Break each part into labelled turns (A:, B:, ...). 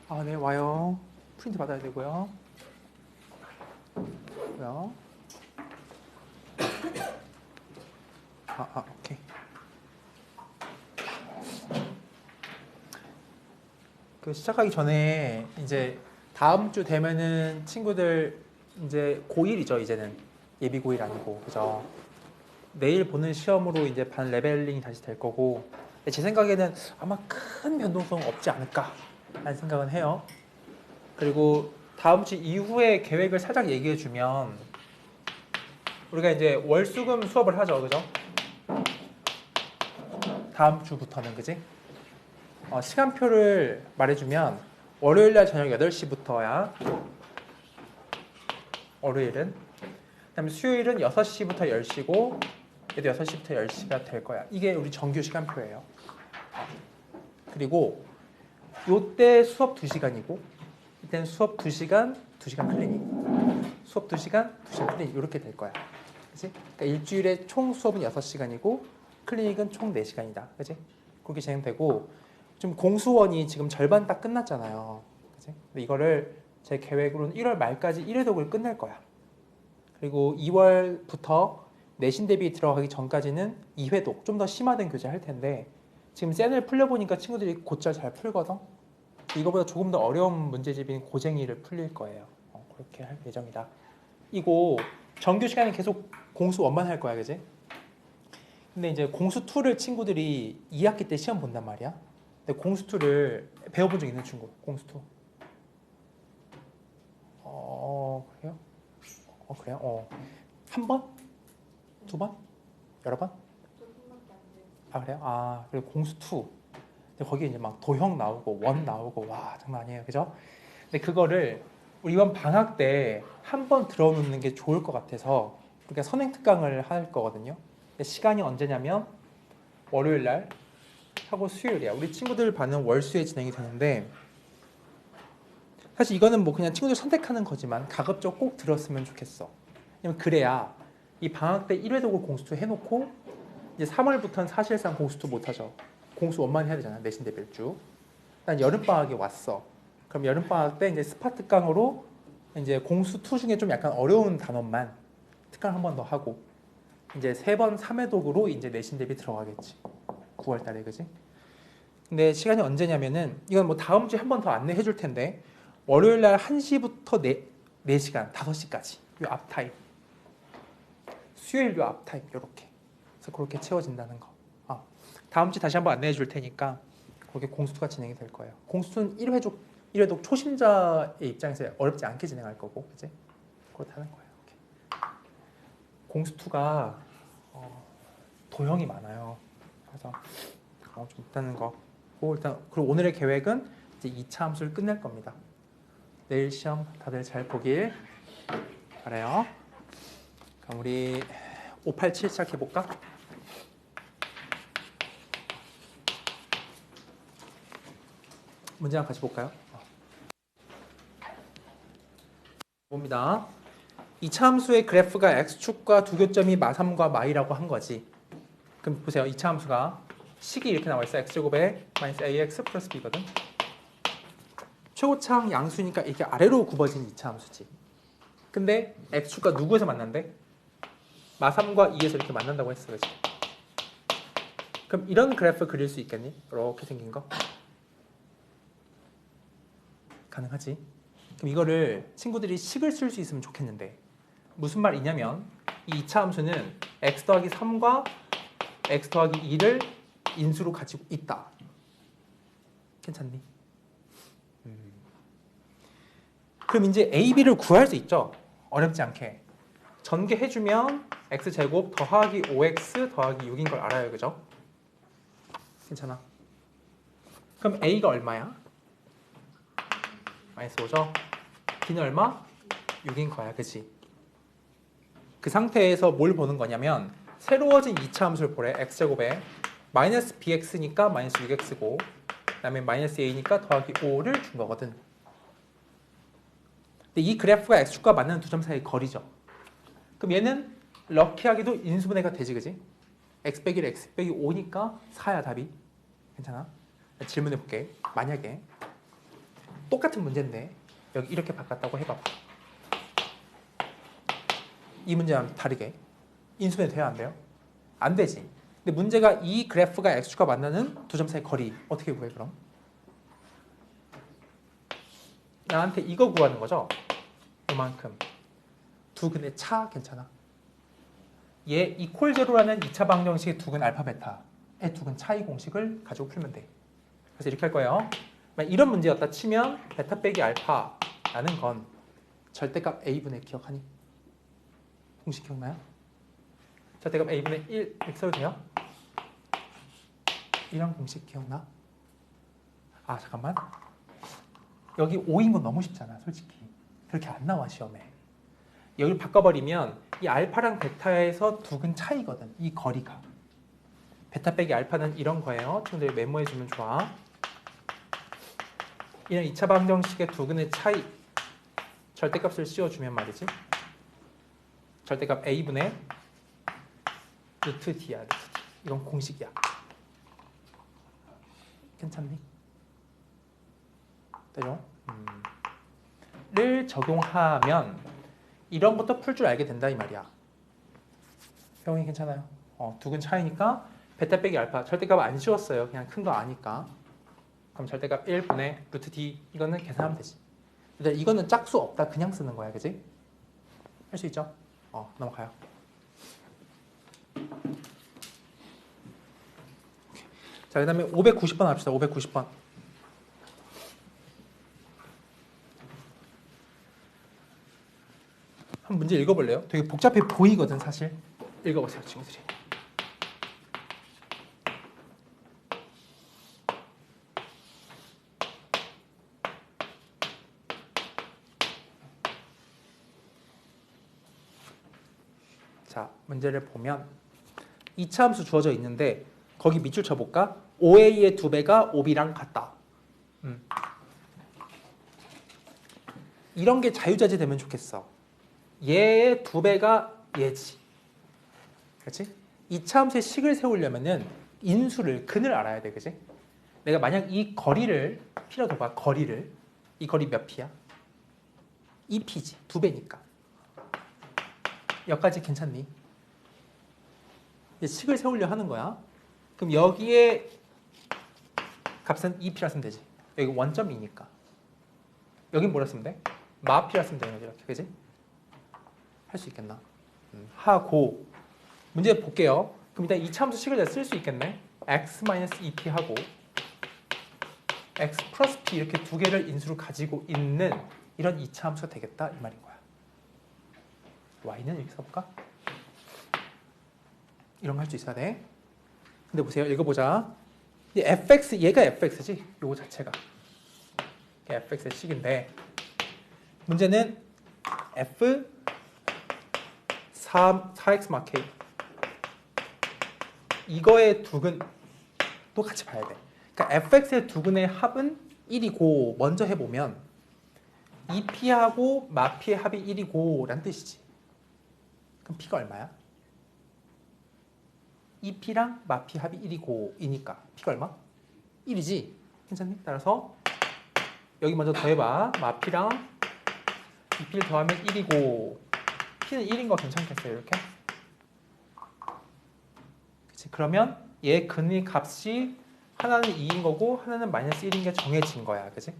A: 아, 네, 와요. 프린트 받아야 되고요. 뭐야? 오케이. 그 시작하기 전에 이제 다음 주 되면은 친구들 이제 고1이죠, 이제는. 예비 고1 아니고, 그죠? 내일 보는 시험으로 이제 반 레벨링이 다시 될 거고, 제 생각에는 아마 큰 변동성 없지 않을까 라는 생각은 해요. 그리고 다음 주 이후에 계획을 살짝 얘기해 주면 우리가 이제 월수금 수업을 하죠, 그죠? 다음 주부터는, 그지? 시간표를 말해주면 월요일 날 저녁 8시부터야. 월요일은. 그다음에 수요일은 6시부터 10시고 얘도 6시부터 10시가 될 거야. 이게 우리 정규 시간표예요. 그리고 요때 수업 2시간이고 이때는 수업 2시간, 2시간 클리닉. 수업 2시간, 2시간 클리닉 이렇게 될 거야. 그치? 그러니까 일주일에 총 수업은 6시간이고 클리닉은 총 4시간이다. 그치? 그렇게 진행되고 좀 공수원이 지금 절반 딱 끝났잖아요. 그치? 근데 이거를 제 계획으로는 1월 말까지 1회 독을 끝낼 거야. 그리고 2월부터 내신 대비 들어가기 전까지는 2회 독, 좀 더 심화된 교재 할 텐데 지금 센을 풀려보니까 친구들이 곧잘 잘 풀거든. 이거보다 조금 더 어려운 문제집인 고쟁이를 풀릴 거예요. 그렇게 할 예정이다. 이거 정규 시간에 계속 공수 원만 할 거야, 그지? 근데 이제 공수 2를 친구들이 2학기 때 시험 본단 말이야. 근데 공수 2를 배워본 적 있는 친구, 공수 2. 그래요? 그래요? 한 번? 2번? 여러 번? 아, 그래요? 그리고 공수 2. 근데 거기에 이제 막 도형 나오고 원 나오고 와, 장난 아니에요, 그죠? 근데 그거를 우리 이번 방학 때 한 번 들어놓는 게 좋을 것 같아서 우리가 선행 특강을 할 거거든요. 근데 시간이 언제냐면 월요일 날 하고 수요일이야. 우리 친구들 반은 월수에 진행이 되는데 사실 이거는 뭐 그냥 친구들 선택하는 거지만 가급적 꼭 들었으면 좋겠어. 왜냐면 그래야 이 방학 때 1회 독을 공수투 해놓고 이제 3월부터는 사실상 공수투 못하죠. 공수 원만 해야 되잖아, 내신 대별주. 난 여름방학에 왔어. 그럼 여름방학 때 이제 스파 특강으로 이제 공수 2 중에 좀 약간 어려운 단원만 특강 한 번 더 하고 이제 3번 3회 독으로 이제 내신 대비 들어가겠지. 9월 달에, 그지? 근데 시간이 언제냐면은 이건 뭐 다음 주에 한 번 더 안내해 줄 텐데 월요일 날 1시부터 4시간, 5시까지 요 앞타임. 수요일 요 앞타임 요렇게. 그래서 그렇게 채워진다는 거. 다음 주에 다시 한번 안내해 줄 테니까 그렇게 공수투가 진행이 될 거예요. 공수투는 1회독 초심자의 입장에서 어렵지 않게 진행할 거고, 그지? 그렇다는 거예요. 이렇게. 공수투가 도형이 많아요. 그래서 좀 있다는 거. 일단 그리고 오늘의 계획은 이제 2차 함수를 끝낼 겁니다. 내일 시험 다들 잘 보길 바라요. 그럼 우리 587 시작해 볼까? 문제 하나 같이 볼까요? 봅니다. 2차 함수의 그래프가 x축과 두 교점이 마3과 마이라고 한 거지. 그럼 보세요. 2차 함수가 식이 이렇게 나와 있어. x제곱에 마이너스 ax 플러스 b거든. 최고차항 양수니까 이렇게 아래로 굽어진 2차 함수지. 근데 x축과 누구에서 만난대? 마3과 2에서 이렇게 만난다고 했어. 그치? 그럼 이런 그래프 그릴 수 있겠니? 이렇게 생긴 거. 가능하지? 그럼 이거를 친구들이 식을 쓸 수 있으면 좋겠는데 무슨 말이냐면 이 2차 함수는 x 더하기 3과 x 더하기 2를 인수로 가지고 있다. 괜찮니? 그럼 이제 a, b를 구할 수 있죠? 어렵지 않게. 전개해주면 x제곱 더하기 5x 더하기 6인 걸 알아요. 그죠? 괜찮아. 그럼 a가 얼마야? 마이너스 5죠? b는 얼마? 6인 거야. 그치? 그 상태에서 뭘 보는 거냐면 새로워진 2차 함수를 보래. x제곱에 마이너스 bx니까 마이너스 6x고 그 다음에 마이너스 a니까 더하기 5를 준 거거든. 근데 이 그래프가 x축과 맞는 두 점 사이 거리죠. 그럼 얘는 럭키하게도 인수분해가 되지, 그지? x 빼기 1, x 빼기 5니까 4야 답이. 괜찮아? 질문해 볼게. 만약에 똑같은 문제인데 여기 이렇게 바꿨다고 해봐봐. 이 문제랑 다르게 인수분해 돼야 안 돼요? 안 되지. 근데 문제가 이 그래프가 x축과 만나는 두 점 사이 거리 어떻게 구해 그럼? 나한테 이거 구하는 거죠? 이만큼. 두 근의 차 괜찮아? 얘 이퀄 제로라는 2차 방정식의 두 근 알파 베타의 두 근 차이 공식을 가지고 풀면 돼. 그래서 이렇게 할 거예요. 이런 문제였다 치면 베타 빼기 알파라는 건 절대값 a분의 기억하니? 공식 기억나요? 절대값 a분의 1 이렇게 써도 돼요? 이런 공식 기억나? 아 잠깐만. 여기 5인 건 너무 쉽잖아 솔직히. 그렇게 안 나와 시험에. 여기를 바꿔버리면 이 알파랑 베타에서 두 근 차이거든. 이 거리가. 베타 빼기 알파는 이런 거예요. 친구들이 메모해주면 좋아. 이런 2차 방정식의 두 근의 차이 절대값을 씌워주면 말이지. 절대값 a분의 루트 d야. 루트 d. 이건 공식이야. 괜찮니? 되죠? 를 적용하면 이런 것도 풀 줄 알게 된다 이 말이야. 형이 괜찮아요? 두 근 차이니까 베타 빼기 알파 절대값 안 씌웠어요. 그냥 큰 거 아니까. 그럼 절대값 1분의 루트 d 이거는 계산하면 되지. 근데 이거는 짝수 없다 그냥 쓰는 거야, 그지? 할 수 있죠? 넘어가요. 자, 그 다음에 590번 합시다. 590번. 한 문제 읽어볼래요? 되게 복잡해 보이거든 사실. 읽어보세요 친구들이. 자, 문제를 보면 2차 함수 주어져 있는데 거기 밑줄 쳐볼까? OA의 2배가 OB랑 같다. 이런 게 자유자재 되면 좋겠어. 얘의 2배가 얘지. 그렇지? 2차 함수의 식을 세우려면은 인수를, 근을 알아야 돼. 그치? 내가 만약 이 거리를 P라고 봐. 거리를. 이 거리 몇 P야? 2P지. 2배니까. 여기까지 괜찮니? 식을 세우려 하는 거야. 그럼 여기에 값은 2P라 쓰면 되지. 여기 원점이니까. 여긴 뭐라 쓰면 돼? 마P라 쓰면 되는 거지. 이렇게. 그지? 할 수 있겠나? 하고 문제 볼게요. 그럼 일단 2차 함수 식을 쓸 수 있겠네. x-2p 하고 x 플러스 p 이렇게 두 개를 인수로 가지고 있는 이런 2차 함수가 되겠다 이 말인 거야. y는 이렇게 써볼까? 이런 거 할 수 있어야 돼. 근데 보세요. 읽어보자. 이 fx, 얘가 fx지. 요거 자체가. 이게 fx의 식인데 문제는 f 4x 마 k 이거의 두 근도 같이 봐야 돼. 그러니까 fx의 두 근의 합은 1이고 먼저 해보면 2p하고 마p의 합이 1이고 라는 뜻이지. 그럼 p가 얼마야? 2p랑 마p 합이 1이고 이니까 p가 얼마? 1이지. 괜찮니? 따라서 여기 먼저 더해봐. 마p랑 2p를 더하면 1이고 p는 1인 거 괜찮겠어요? 이렇게? 그치? 그러면 얘 근의 값이 하나는 2인 거고 하나는 마이너스 1인 게 정해진 거야. 그치?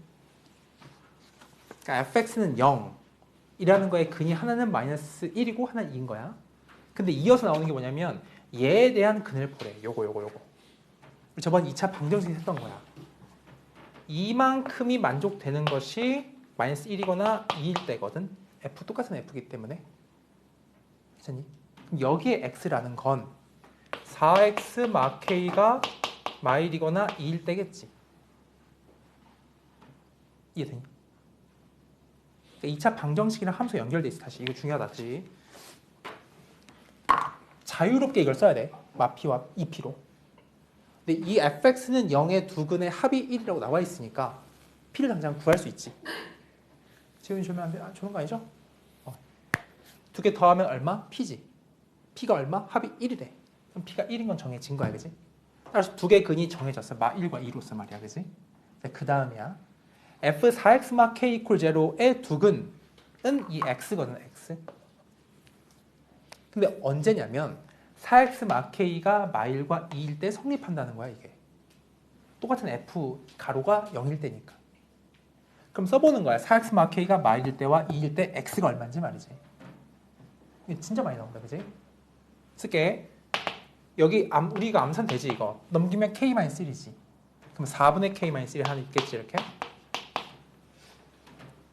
A: 그러니까 fx는 0 이라는 거의 근이 하나는 마이너스 1이고 하나는 2인 거야. 근데 이어서 나오는 게 뭐냐면 얘에 대한 근을 보래. 요거. 저번 2차 방정식에서 했던 거야. 이만큼이 만족되는 것이 마이너스 1이거나 2일 때거든. f 똑같은 f이기 때문에. 괜찮니? 그럼 여기에 x라는 건 4x 마 k가 마일이거나 2일 때겠지. 이해되니? 그러니까 2차 방정식이랑 함수 연결돼 있어. 다시 이거 중요하다지. 자유롭게 이걸 써야 돼. 마p와 2p로. 근데 이 fx는 0의 두 근의 합이 1이라고 나와 있으니까 p를 당장 구할 수 있지. 지훈이 주면 안 돼? 주는 거 아니죠? 두 개 더하면 얼마? p지. p가 얼마? 합이 1이래. 그럼 p가 1인 건 정해진 거야. 그지? 따라서 두 개 근이 정해졌어. 마 1과 2로서 말이야. 그지? 그 다음이야. f 4x 마 k 이퀄 제로의 두근은 이 x거든, x. 근데 언제냐면 4x 마 k가 마일과 2일 때 성립한다는 거야, 이게. 똑같은 f 가로가 0일 때니까. 그럼 써보는 거야. 4x 마 k가 마일일 때와 2일 때 x가 얼마인지 말이지. 이게 진짜 많이 나온다, 그지? 쓸게. 여기 우리가 암산 되지, 이거. 넘기면 k-1이지. 그럼 4분의 k-1이 하나 있겠지, 이렇게?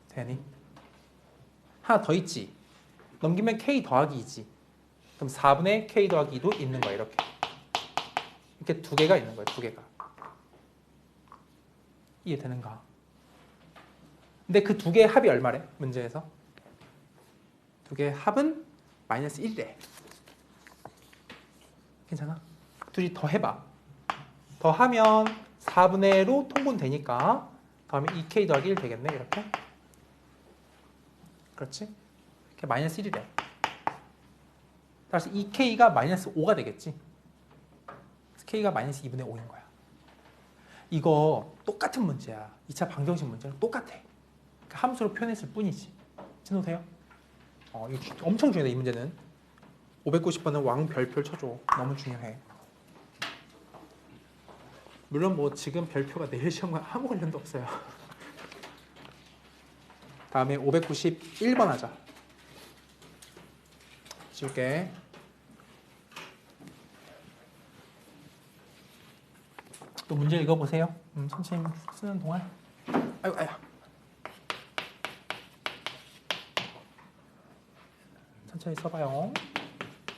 A: 되니? 하나 더 있지. 넘기면 k 더하기 2지. 그럼 4분의 k 더하기 2도 있는 거야, 이렇게. 이렇게 두 개가 있는 거야, 두 개가. 이해되는가? 근데 그 두 개의 합이 얼마래? 문제에서. 두 개의 합은 마이너스 1이래. 괜찮아? 둘이 더 해봐. 더 하면 4분의로 통분되니까 다음에 2k 더하기 1 되겠네, 이렇게. 그렇지? 이렇게 마이너스 1이래. 따라서 2k가 마이너스 5가 되겠지. k가 마이너스 2분의 5인 거야. 이거 똑같은 문제야. 2차 방정식 문제랑 똑같아. 그러니까 함수로 표현했을 뿐이지. 진호돼요? 이거 엄청 중요해, 이 문제는. 590번은 왕별표를 쳐줘. 너무 중요해. 물론 뭐 지금 별표가 내일 시험과 아무 관련도 없어요. 다음에 591번 하자. 지울게. 또 문제 읽어보세요. 선생님 쓰는 동안. 아이고, 아야. 천천히 써봐요.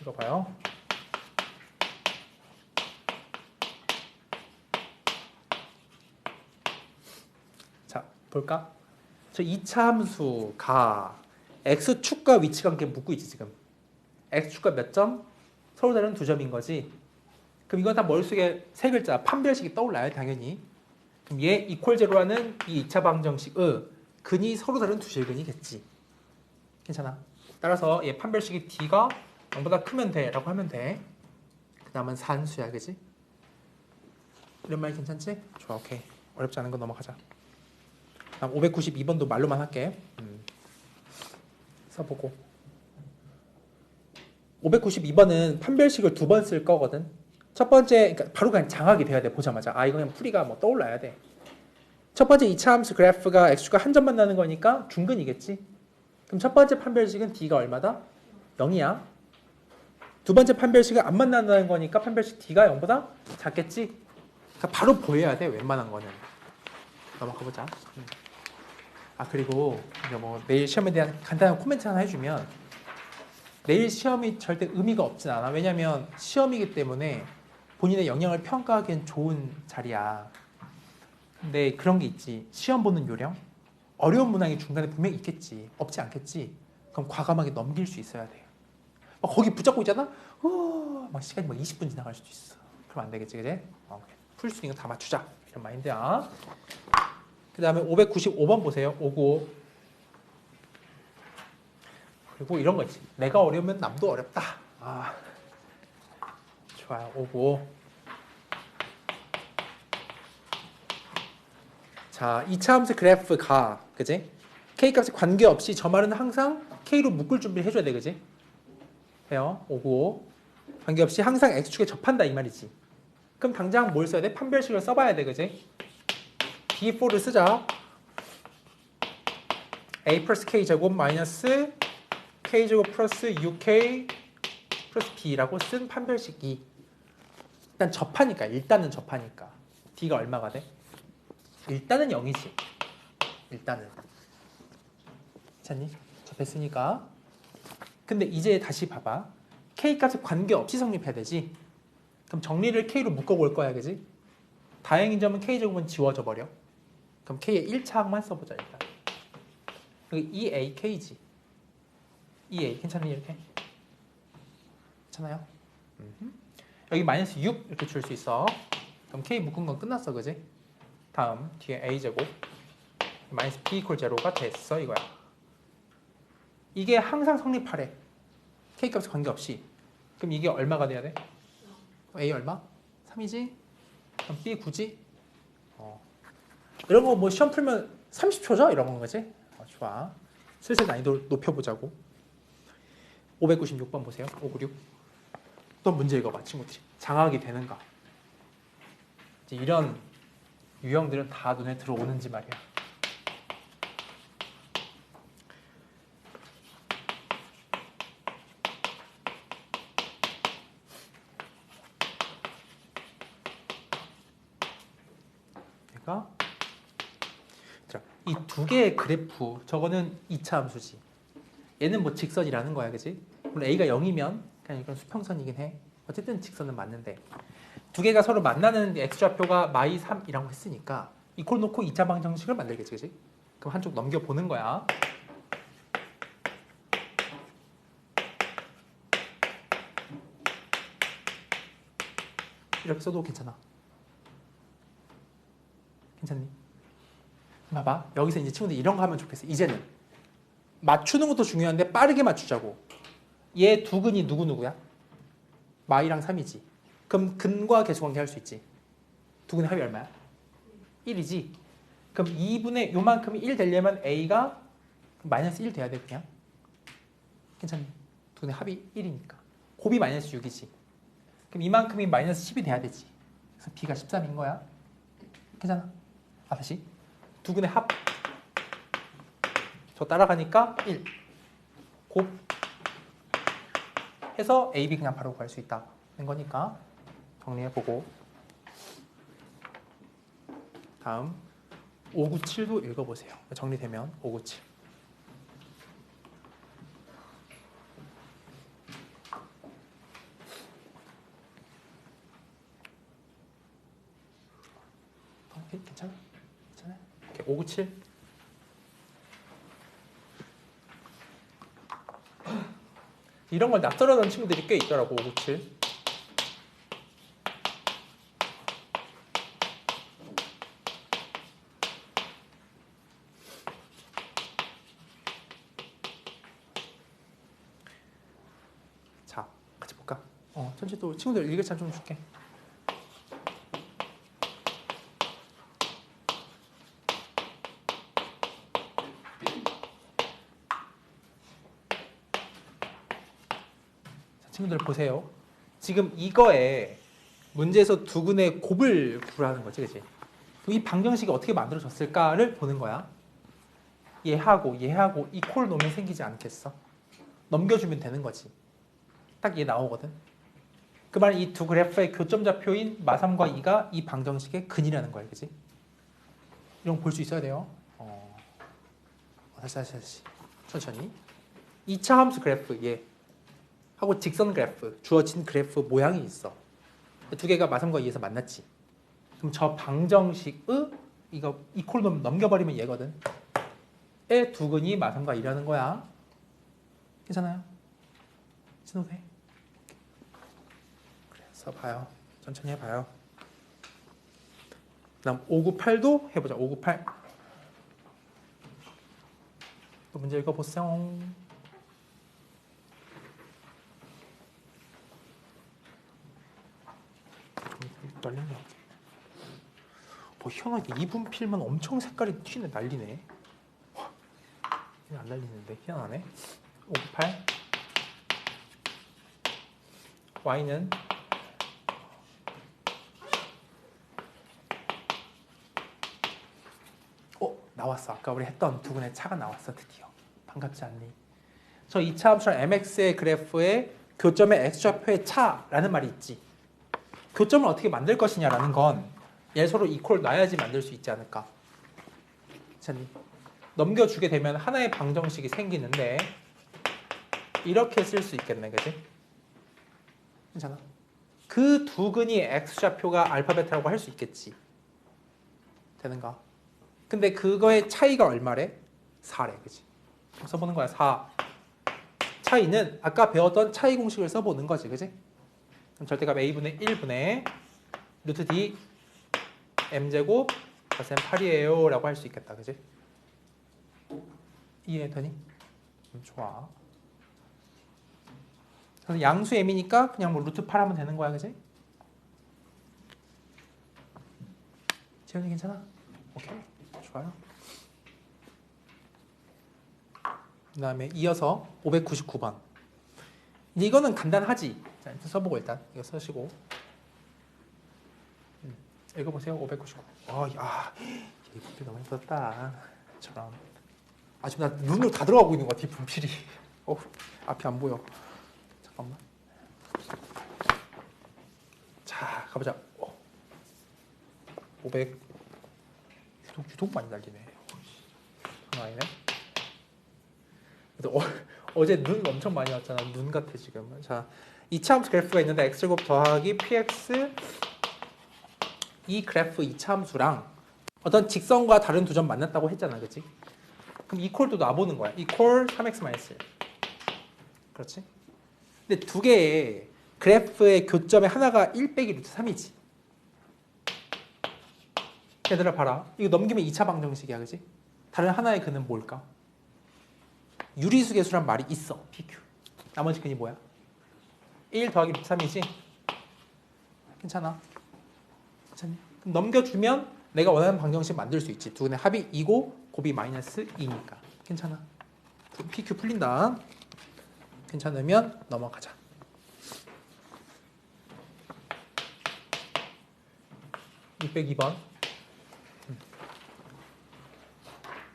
A: 읽어봐요. 자, 볼까? 저 2차 함수가 x축과 위치관계 묻고 있지, 지금. x축과 몇 점? 서로 다른 두 점인 거지. 그럼 이건 다 머릿속에 세 글자, 판별식이 떠올라요, 당연히. 그럼 얘 이퀄 제로라는 이 2차 방정식의 근이 서로 다른 두 실근이겠지. 괜찮아. 따라서 얘 판별식이 d가 0보다 크면 돼 라고 하면 돼. 그 다음은 산수야, 그지? 이런 말 괜찮지? 좋아, 오케이. 어렵지 않은 거 넘어가자. 다음 592번도 말로만 할게. 써보고. 592번은 판별식을 두 번 쓸 거거든. 첫 번째, 그러니까 바로 그냥 장악이 돼야 돼, 보자마자. 이거 그냥 풀이가 뭐 떠올라야 돼. 첫 번째 2차 함수 그래프가 x축과 한 점만 나는 거니까 중근이겠지. 그럼 첫 번째 판별식은 d가 얼마다? 0이야. 두 번째 판별식은 안 만난다는 거니까 판별식 d가 0보다 작겠지. 그러니까 바로 보여야 돼, 웬만한 거는. 넘어가 보자. 그리고 뭐 내일 시험에 대한 간단한 코멘트 하나 해주면, 내일 시험이 절대 의미가 없진 않아. 왜냐면 시험이기 때문에 본인의 역량을 평가하기엔 좋은 자리야. 근데 그런 게 있지. 시험 보는 요령? 어려운 문항이 중간에 분명히 있겠지. 없지 않겠지. 그럼 과감하게 넘길 수 있어야 돼요. 막 거기 붙잡고 있잖아? 막 시간이 막 20분 지나갈 수도 있어. 그럼 안 되겠지, 그래? 풀 수 있는 거 다 맞추자. 이런 마인드야. 그 다음에 595번 보세요. 595. 그리고 이런 거 있지. 내가 어려우면 남도 어렵다. 좋아요. 595. 자, 2차 함수 그래프가, 그지? k 값에 관계없이 저 말은 항상 k로 묶을 준비를 해줘야 돼, 그지? 해요. 595. 관계없이 항상 x축에 접한다, 이 말이지. 그럼 당장 뭘 써야 돼? 판별식을 써봐야 돼, 그지? D4를 쓰자. a 플러스 k 제곱 마이너스 k 제곱 플러스 6k 플러스 b라고 쓴 판별식 2. 일단 접하니까, 일단은 접하니까. d가 얼마가 돼? 일단은 0이지. 일단은. 괜찮니? 접했으니까. 근데 이제 다시 봐봐. k 값에 관계없이 성립해야 되지. 그럼 정리를 k로 묶어볼 거야, 그지? 다행인 점은 k 제곱은 지워져 버려. 그럼 k의 1차항만 써보자, 일단. 여기 2ak지. 2a 괜찮니, 이렇게? 괜찮아요? 여기 마이너스 6 이렇게 줄 수 있어. 그럼 k 묶은 건 끝났어, 그지? 다음 뒤에 a제곱 마이너스 b 이퀄 제로가 됐어, 이거야. 이게 항상 성립하래. k 값에 관계없이. 그럼 이게 얼마가 돼야 돼? a 얼마? 3이지? 그럼 b 9지? 이런 거 뭐 시험 풀면 30초죠? 이런 건 거지? 좋아. 슬슬 난이도 높여보자고. 596번 보세요. 596. 또 문제 읽어봐, 친구들이. 장학이 되는가? 이제 이런 유형들은 다 눈에 들어오는지 말이야. 이 두 개의 그래프, 저거는 2차 함수지. 얘는 뭐 직선이라는 거야, 그지? 물론 A가 0이면 그냥 이건 수평선이긴 해. 어쨌든 직선은 맞는데 두 개가 서로 만나는 x좌표가 마이 3이라고 했으니까 이걸 놓고 2차 방정식을 만들겠지, 그지? 그럼 한쪽 넘겨보는 거야. 이렇게 써도 괜찮아. 괜찮니? 봐봐. 여기서 이제 친구들 이런 거 하면 좋겠어. 이제는 맞추는 것도 중요한데 빠르게 맞추자고. 얘 두 근이 누구누구야? 마이랑 3이지. 그럼 근과 계수관계 할 수 있지. 두 근의 합이 얼마야? 1이지. 그럼 2분의 요만큼이 1 되려면 A가 마이너스 1 돼야 돼, 그냥. 괜찮니? 두 근의 합이 1이니까. 곱이 마이너스 6이지. 그럼 이만큼이 마이너스 10이 돼야 되지. 그래서 B가 13인 거야. 괜찮아? 다시. 두 근의 합. 저 따라가니까 1. 곱. 해서 A, B 그냥 바로 구할 수 있다는 거니까 정리해보고. 다음 597도 읽어보세요. 정리되면 597. 괜찮아? 괜찮아? 오케이, 597. 이런 걸 낯설어하는 친구들이 꽤 있더라고. 597. 자, 같이 볼까? 천천히 또 친구들 읽을 차례 좀 줄게. 친구들 보세요. 지금 이거에 문제에서 두 근의 곱을 구하는 거지, 그치? 이 방정식이 어떻게 만들어졌을까를 보는 거야. 얘하고 이콜 놓으면 생기지 않겠어? 넘겨주면 되는 거지. 딱 얘 나오거든. 그 말은 이 두 그래프의 교점좌표인 마3과 2가 이 방정식의 근이라는 거야, 그치? 이런 거 볼 수 있어야 돼요. 다시. 천천히. 2차 함수 그래프, 얘. 하고 직선 그래프, 주어진 그래프 모양이 있어. 두 개가 마3과 2에서 만났지. 그럼 저 방정식의 이거 이콜 넘겨버리면 얘거든. 의 두 근이 마3과 2라는 거야. 괜찮아요? 신호도 해? 그래서 봐요. 천천히 해봐요. 그 다음 598도 해보자. 598. 또 문제 읽어보세요. 날리네. 희한하게 이분필만 엄청 색깔이 튀네. 난리네. 안 날리는데 희한하네. 598. Y는 나왔어. 아까 우리 했던 두 분의 차가 나왔어. 드디어. 반갑지 않니? 저 2차 함수랑 mx의 그래프의 교점의 x좌표의 차라는 말이 있지. 교점을 어떻게 만들 것이냐라는 건 얘 서로 이퀄 놔야지 만들 수 있지 않을까. 괜찮니? 넘겨주게 되면 하나의 방정식이 생기는데 이렇게 쓸 수 있겠네, 그지? 괜찮아? 그 두 근이 x좌표가 알파 베타라고 할 수 있겠지. 되는가? 근데 그거의 차이가 얼마래? 4래, 그지? 써보는 거야. 4. 차이는 아까 배웠던 차이 공식을 써보는 거지, 그지? 그럼 절대값 a분의 1분의 루트 d m제곱 플러스 m8이에요 라고 할 수 있겠다, 그지? 이해되니? 좋아. 그래서 양수 m이니까 그냥 뭐 루트 8 하면 되는 거야, 그지? 재현이 괜찮아? 오케이, 좋아요. 그 다음에 이어서 599번. 이거는 간단하지. 자, 일단 써보고 일단 이거 쓰시고 읽어보세요. 599. 야, 이 분필 너무 힘들었다. 저런. 지금 나 눈으로 다 들어가고 있는 것 같아. 이 분필이. 앞이 안 보여. 잠깐만. 자, 가보자. 500. 유독 많이 날리네. 장난 아니네. 어제 눈 엄청 많이 왔잖아. 눈 같아 지금. 자, 2차 함수 그래프가 있는데 x제곱 더하기 px 이 그래프 2차 함수랑 어떤 직선과 다른 두 점 만났다고 했잖아. 그치? 그럼 이퀄도 놔보는 거야. 이퀄 3x-1. 그렇지? 근데 두 개의 그래프의 교점의 하나가 1 빼기 루트 3이지. 얘들아 봐라. 이거 넘기면 2차 방정식이야. 그치? 다른 하나의 근은 뭘까? 유리수계수란 말이 있어. PQ. 나머지 근이 뭐야? 1 더하기 루트 3이지? 괜찮아. 괜찮니? 그럼 넘겨주면 내가 원하는 방정식 만들 수 있지. 두 근의 합이 2고 곱이 마이너스 2니까. 괜찮아. PQ 풀린다. 괜찮으면 넘어가자. 602번.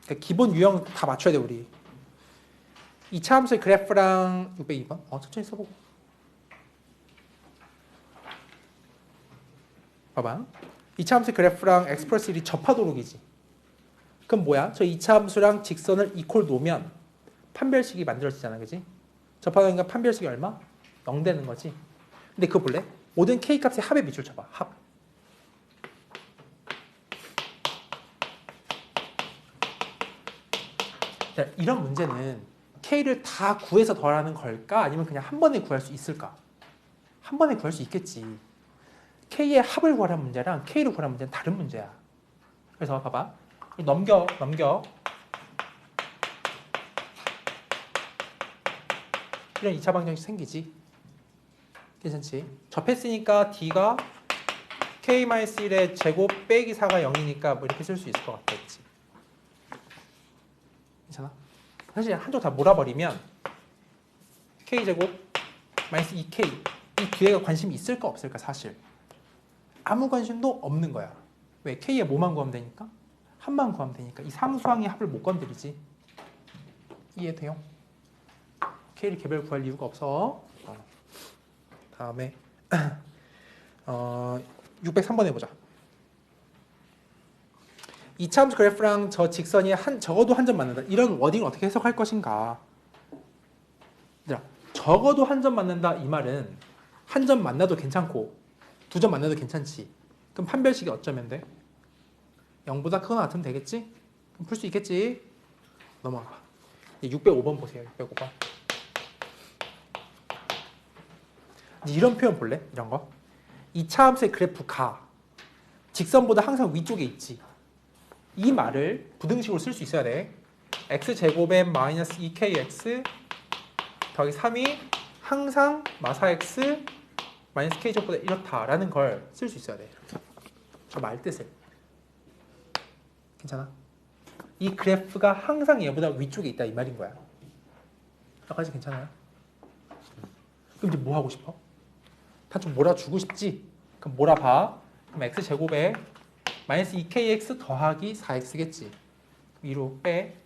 A: 그러니까 기본 유형 다 맞춰야 돼 우리. 2차 함수의 그래프랑 602번. 천천히 써보고. 봐봐. 2차 함수의 그래프랑 x 플러스 1이 접하도록이지. 그럼 뭐야? 저 2차 함수랑 직선을 이퀄 놓으면 판별식이 만들어지잖아. 그지? 접하니까 판별식이 얼마? 0 되는 거지. 근데 그거 볼래? 모든 k 값의 합의 밑줄 쳐봐. 합. 자, 이런 문제는 k를 다 구해서 더하는 걸까? 아니면 그냥 한 번에 구할 수 있을까? 한 번에 구할 수 있겠지. k의 합을 구하라는 문제랑 k를 구하라는 문제는 다른 문제야. 그래서 봐봐. 넘겨. 이런 2차 방정식 생기지. 괜찮지? 접했으니까 d가 k-1의 제곱 빼기 4가 0이니까 뭐 이렇게 쓸 수 있을 것 같아. 그치? 괜찮아? 사실 한쪽 다 몰아버리면 k제곱 마이너스 2k 이 뒤에가 관심이 있을까 없을까 사실 아무 관심도 없는 거야. 왜? k에 뭐만 구하면 되니까? 합만 구하면 되니까 이 상수항의 합을 못 건드리지. 이해돼요? k를 개별 구할 이유가 없어. 다음에 603번 해보자. 2차 함수 그래프랑 저 직선이 적어도 한 점 만난다. 이런 워딩을 어떻게 해석할 것인가? 적어도 한 점 만난다 이 말은 한 점 만나도 괜찮고 두 점 만나도 괜찮지. 그럼 판별식이 어쩌면 돼? 0보다 크거나 같으면 되겠지? 그럼 풀 수 있겠지? 넘어가. 605번 보세요. 605번. 이런 표현 볼래? 이런 거. 2차 함수의 그래프가 직선보다 항상 위쪽에 있지. 이 말을 부등식으로 쓸 수 있어야 돼. x제곱의 마이너스 2kx 더하기 3이 항상 마사 x 마이너스 k제곱보다 이렇다라는 걸 쓸 수 있어야 돼. 저 말 뜻을. 괜찮아? 이 그래프가 항상 얘보다 위쪽에 있다 이 말인 거야. 여기까지 괜찮아요? 그럼 이제 뭐 하고 싶어? 다 좀 몰아주고 싶지? 그럼 몰아봐. 그럼 x제곱에 마이너스 2kx 더하기 4x겠지. 위로 빼.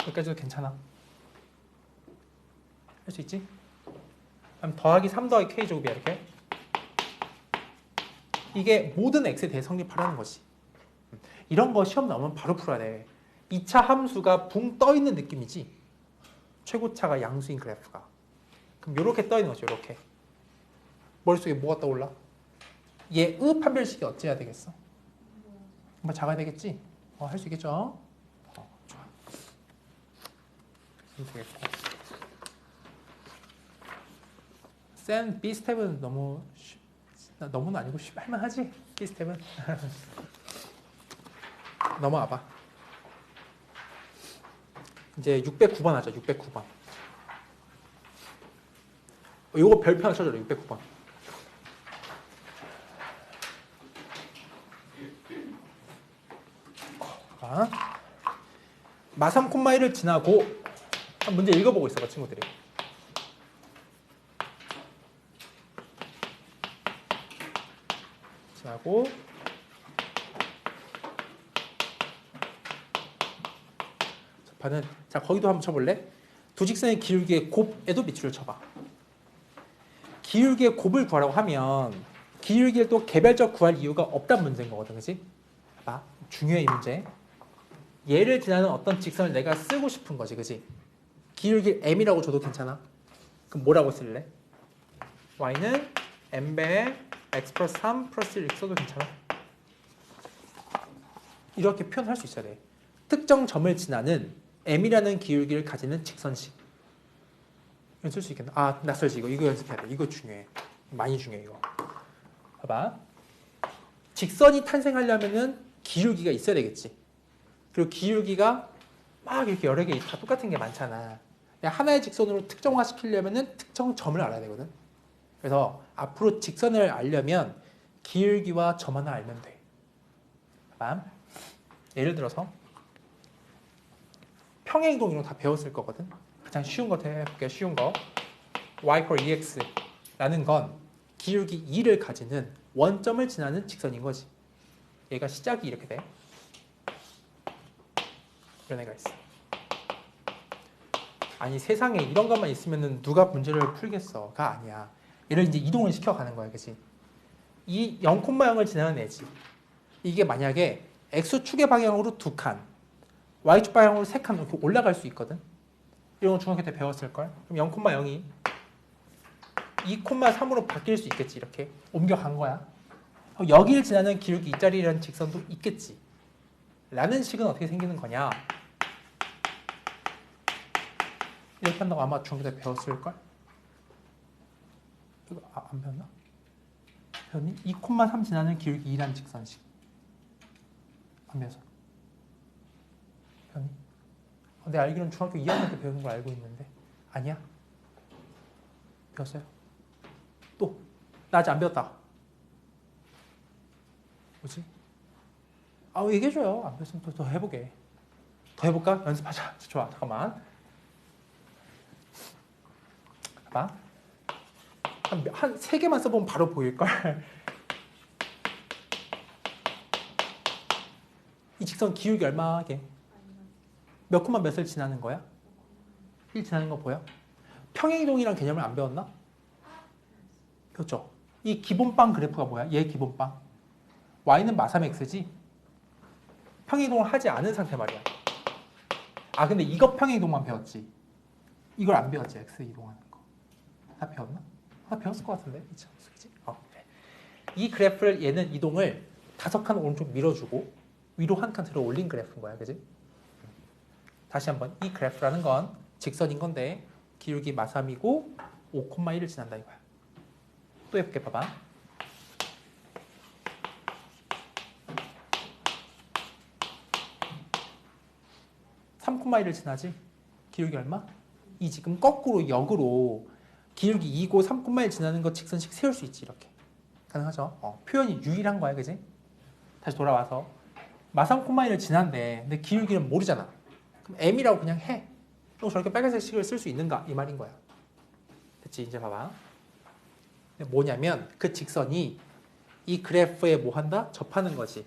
A: 여기까지도 괜찮아. 할 수 있지? 그럼 더하기 3 더하기 k제곱이야 이렇게. 이게 모든 x에 대해 성립하라는 거지. 이런 거 시험 나오면 바로 풀어야 돼. 2차 함수가 붕 떠있는 느낌이지. 최고차가 양수인 그래프가. 그럼 이렇게 떠있는 거죠. 이렇게. 머릿속에 뭐가 떠올라? 얘의 판별식이 어찌해야 되겠어? 정말 작아야 되겠지? 할 수 있겠죠? 좋아. 되겠고. 센 B스텝은 너무는 아니고 할만하지? B스텝은. 넘어와봐. 이제 609번 하자. 609번. 요거 별표 하나 쳐줘라. 609번. 마3, 1을 지나고 한 문제 읽어보고 있어봐 친구들이. 지나고 반은 자 거기도 한번 쳐볼래? 두 직선의 기울기의 곱에도 밑줄을 쳐봐. 기울기의 곱을 구하라고 하면 기울기를 또 개별적 구할 이유가 없다는 문제인 거거든, 그렇지? 봐, 중요해 이 문제. 얘를 지나는 어떤 직선을 내가 쓰고 싶은 거지, 그렇지? 기울기 m이라고 줘도 괜찮아. 그럼 뭐라고 쓸래? y는 m배 x 플러스 3 플러스 1 이렇게 써도 괜찮아. 이렇게 표현할 수 있어야 돼. 특정 점을 지나는 m이라는 기울기를 가지는 직선식. 이건 쓸 수 있겠나? 아, 낯설지 이거 연습해야 돼. 이거 중요해. 많이 중요해 이거. 봐봐. 직선이 탄생하려면은 기울기가 있어야 되겠지. 그리고 기울기가 막 이렇게 여러 개 다 똑같은 게 많잖아. 하나의 직선으로 특정화시키려면은 특정 점을 알아야 되거든. 그래서 앞으로 직선을 알려면 기울기와 점 하나 알면 돼. 봐봐. 예를 들어서 평행이동으로 다 배웠을 거거든. 가장 쉬운 거 해볼게요. 쉬운 거. y equal ex라는 건 기울기 2를 가지는 원점을 지나는 직선인 거지. 얘가 시작이 이렇게 돼. 이런 애가 있어. 아니 세상에 이런 것만 있으면 누가 문제를 풀겠어?가 아니야. 얘를 이제 이동을 시켜가는 거야, 그렇지? 이 0,0을 지나는 애지. 이게 만약에 x축의 방향으로 2칸, y축 방향으로 3칸 이렇게 올라갈 수 있거든. 이런 거 중학교 때 배웠을 걸. 그럼 0,0이 2,3으로 바뀔 수 있겠지. 이렇게 옮겨간 거야. 여기를 지나는 기울기 2짜리라는 직선도 있겠지. 라는 식은 어떻게 생기는 거냐? 이렇게 한다고 아마 중학교 때 배웠을걸? 이거 안 배웠나? 배웠니? 2,3 지나는 기울기 2라는 직선식. 안 배웠어? 배웠니? 내가 알기로는 중학교 2학년 때 배우는 걸 알고 있는데 아니야? 배웠어요? 또? 나 아직 안 배웠다. 뭐지? 얘기해줘요. 안 배웠으면 또 해보게. 더 해볼까? 연습하자. 좋아, 잠깐만. 봐봐. 한 3개만 써보면 바로 보일걸? 이 직선 기울기 얼마게? 몇 콤마 몇을 지나는 거야? 1 지나는 거 보여? 평행이동이란 개념을 안 배웠나? 배웠죠? 이 기본빵 그래프가 뭐야? 얘 기본빵. y는 마3x지? 평행이동을 하지 않은 상태 말이야. 근데 이거 평행이동만 배웠지. 이걸 안 배웠지, x 이동하는 거. 다 배웠나? 배웠을 것 같은데? 그치? 그래. 이 그래프를 얘는 이동을 5칸 오른쪽 밀어주고 위로 한 칸 들어 올린 그래프인 거야, 그지? 다시 한번 이 그래프라는 건 직선인 건데 기울기 마3이고 5,1을 지난다 이거야. 또 해볼게, 봐봐. 3,1을 지나지? 기울기 얼마? 이 지금 거꾸로 역으로 기울기 2고 3,1 지나는 거 직선식 세울 수 있지, 이렇게. 가능하죠? 표현이 유일한 거야, 그지? 다시 돌아와서 마3,1을 지난데 근데 기울기는 모르잖아. 그럼 m이라고 그냥 해. 그럼 저렇게 빨간색 식을 쓸 수 있는가? 이 말인 거야. 됐지? 이제 봐봐. 뭐냐면 그 직선이 이 그래프에 뭐 한다? 접하는 거지.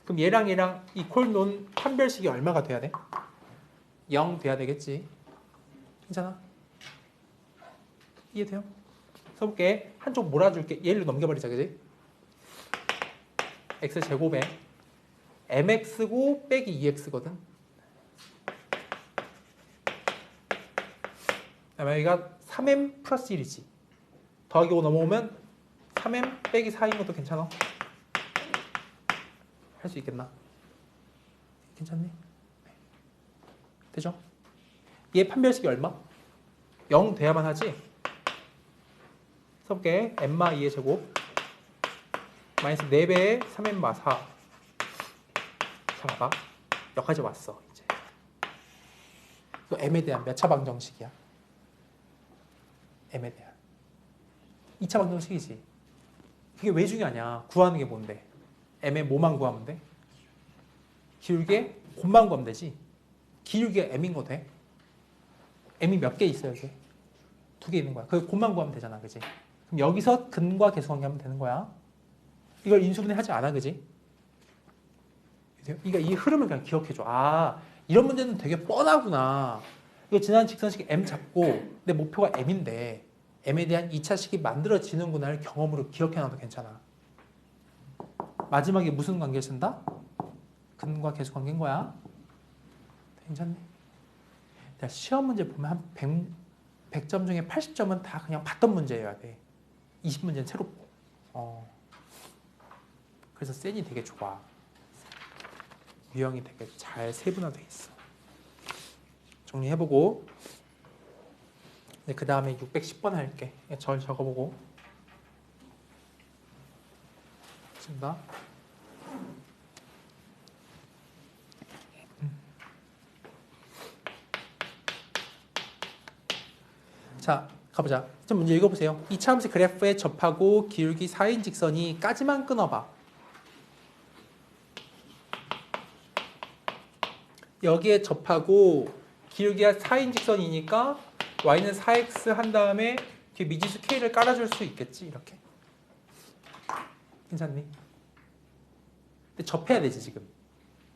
A: 그럼 얘랑 이 콜논 판별식이 얼마가 돼야 돼? 0 돼야 되겠지. 괜찮아? 이해돼요? 써볼게. 한쪽 몰아줄게. 얘를 넘겨버리자, 그지? x제곱에 mx고 빼기 2x거든. 여기가 3m 플러스 1이지. 더하기 5 넘어오면 3m 빼기 4인 것도 괜찮아? 할 수 있겠나? 괜찮니? 네. 되죠? 얘 판별식이 얼마? 0 돼야만 하지? 써볼게. m마 2의 제곱 마이너스 4배의 3m마 4. 자, 봐봐. 여기까지 왔어, 이제. 이거 m에 대한 몇 차 방정식이야? m에 대한 2차 방정식이지. 그게 왜 중요하냐? 구하는 게 뭔데? m의 뭐만 구하면 돼? 기울기의 곱만 구하면 되지. 기울기가 m인 거 돼? m이 몇 개 있어요, 여기? 2개 있는 거야. 그것만 구하면 되잖아, 그지? 그럼 여기서 근과 계수관계하면 되는 거야. 이걸 인수분해 하지 않아, 그지? 그러니까 이 흐름을 그냥 기억해줘. 아, 이런 문제는 되게 뻔하구나. 이거 지난 직선식 m 잡고 내 목표가 m인데 m에 대한 2차식이 만들어지는구나를 경험으로 기억해놔도 괜찮아. 마지막에 무슨 관계를 쓴다? 근과 계수 관계인 거야. 괜찮네. 시험 문제 보면 한 100점 중에 80점은 다 그냥 봤던 문제여야 돼. 20문제는 새롭고. 그래서 센이 되게 좋아. 유형이 되게 잘 세분화돼 있어. 정리해보고 그 다음에 610번 할게. 절 적어보고 쓴다. 자, 가보자. 좀 문제 읽어보세요. 2차 함수 그래프에 접하고 기울기 4인 직선이까지만 끊어봐. 여기에 접하고 기울기가 4인 직선이니까 y는 4x 한 다음에 뒤에 미지수 k를 깔아줄 수 있겠지. 이렇게. 괜찮니? 근데 접해야 되지 지금.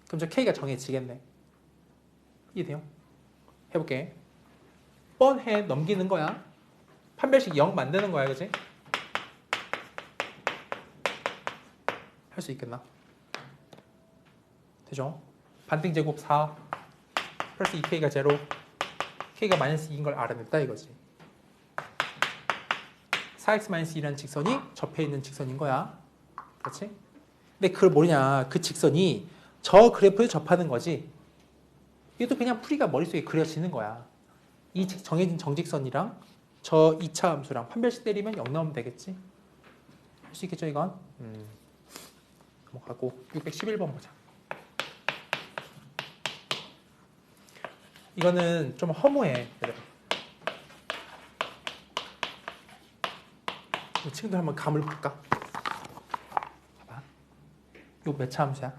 A: 그럼 저 k가 정해지겠네. 이해돼요? 해볼게. 뻔해. 넘기는 거야. 판별식 0 만드는 거야. 그지? 할 수 있겠나? 되죠? 반등 제곱 4 플러스 2k가 0 k가 마이너스 2인 걸 알아냈다 이거지. 4x 마이너스 2라는 직선이 접해 있는 직선인 거야. 그렇지? 근데 그걸 뭐냐, 그 직선이 저 그래프에 접하는 거지. 이것도 그냥 풀이가 머릿속에 그려지는 거야. 이 정해진 정직선이랑 저 2차 함수랑 판별식 때리면 0 나오면 되겠지. 할 수 있겠죠 이건? 넘어가고 611번 보자. 이거는 좀 허무해. 친구들 한번 감을 볼까? 봐봐. 이거 몇 차 함수야?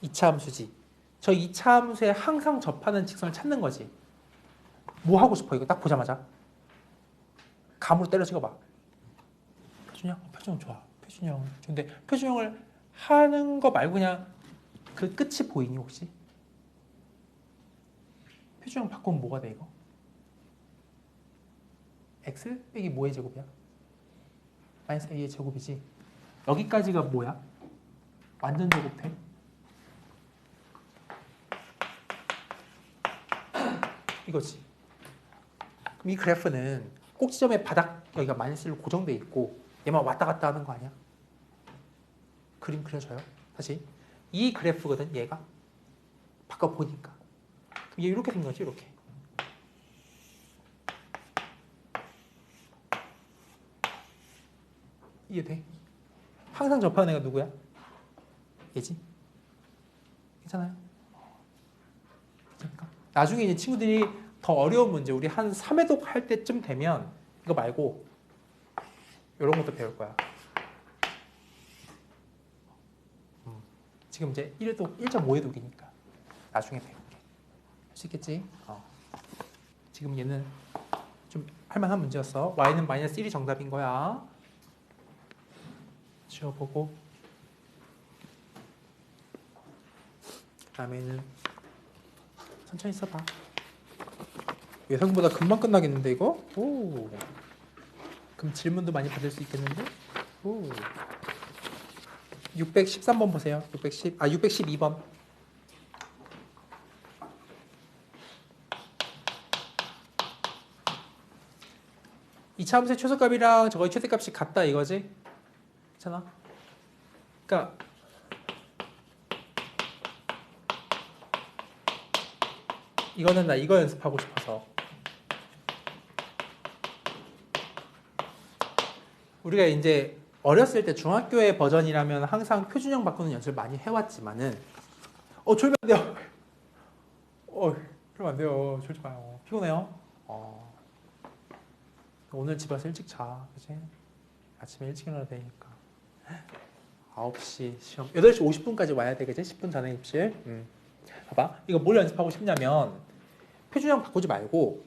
A: 2차 함수지. 저 2차 함수에 항상 접하는 직선을 찾는 거지. 뭐 하고 싶어 이거 딱 보자마자? 감으로 때려 찍어봐. 표준형? 표준형 좋아. 표준형. 근데 표준형을 하는 거 말고 그냥 그 끝이 보이니 혹시? 표준형 바꾸면 뭐가 돼 이거? x 빼기 뭐의 제곱이야? 마이너스 a의 제곱이지. 여기까지가 뭐야? 완전 제곱 돼? 이거지. 그럼 이 그래프는 꼭지점의 바닥 여기가 마이너스로 고정돼 있고 얘만 왔다 갔다 하는 거 아니야? 그림 그려져요? 다시 이 그래프거든 얘가. 바꿔보니까 얘 이렇게 생긴 거지 이렇게. 이해돼? 항상 접하는 애가 누구야? 얘지? 괜찮아요? 괜찮을까? 나중에 이제 친구들이 더 어려운 문제 우리 한 3회독 할 때쯤 되면 이거 말고 이런 것도 배울 거야. 지금 이제 1회독 1.5회독이니까 나중에 배울게. 할 수 있겠지? 지금 얘는 좀 할만한 문제였어. y는 마이너스 1이 정답인 거야. 지워보고 그 다음에는 천천히 써봐. 예상보다 금방 끝나겠는데 이거? 오. 그럼 질문도 많이 받을 수 있겠는데? 오. 613번 보세요. 612번. 이 차 함수의 최소값이랑 저거의 최대값이 같다 이거지? 괜찮아? 그러니까 이거는 나 이거 연습하고 싶어서. 우리가 이제 어렸을 때 중학교의 버전이라면 항상 표준형 바꾸는 연습을 많이 해왔지만은 졸면 안 돼요. 그러면 안 돼요. 졸지 마요. 피곤해요. 오늘 집에 와서 일찍 자. 그치? 아침에 일찍 일어나야 되니까. 9시 시험. 8시 50분까지 와야 돼. 그치? 10분 전에 입실. 봐봐. 이거 뭘 연습하고 싶냐면 표준형 바꾸지 말고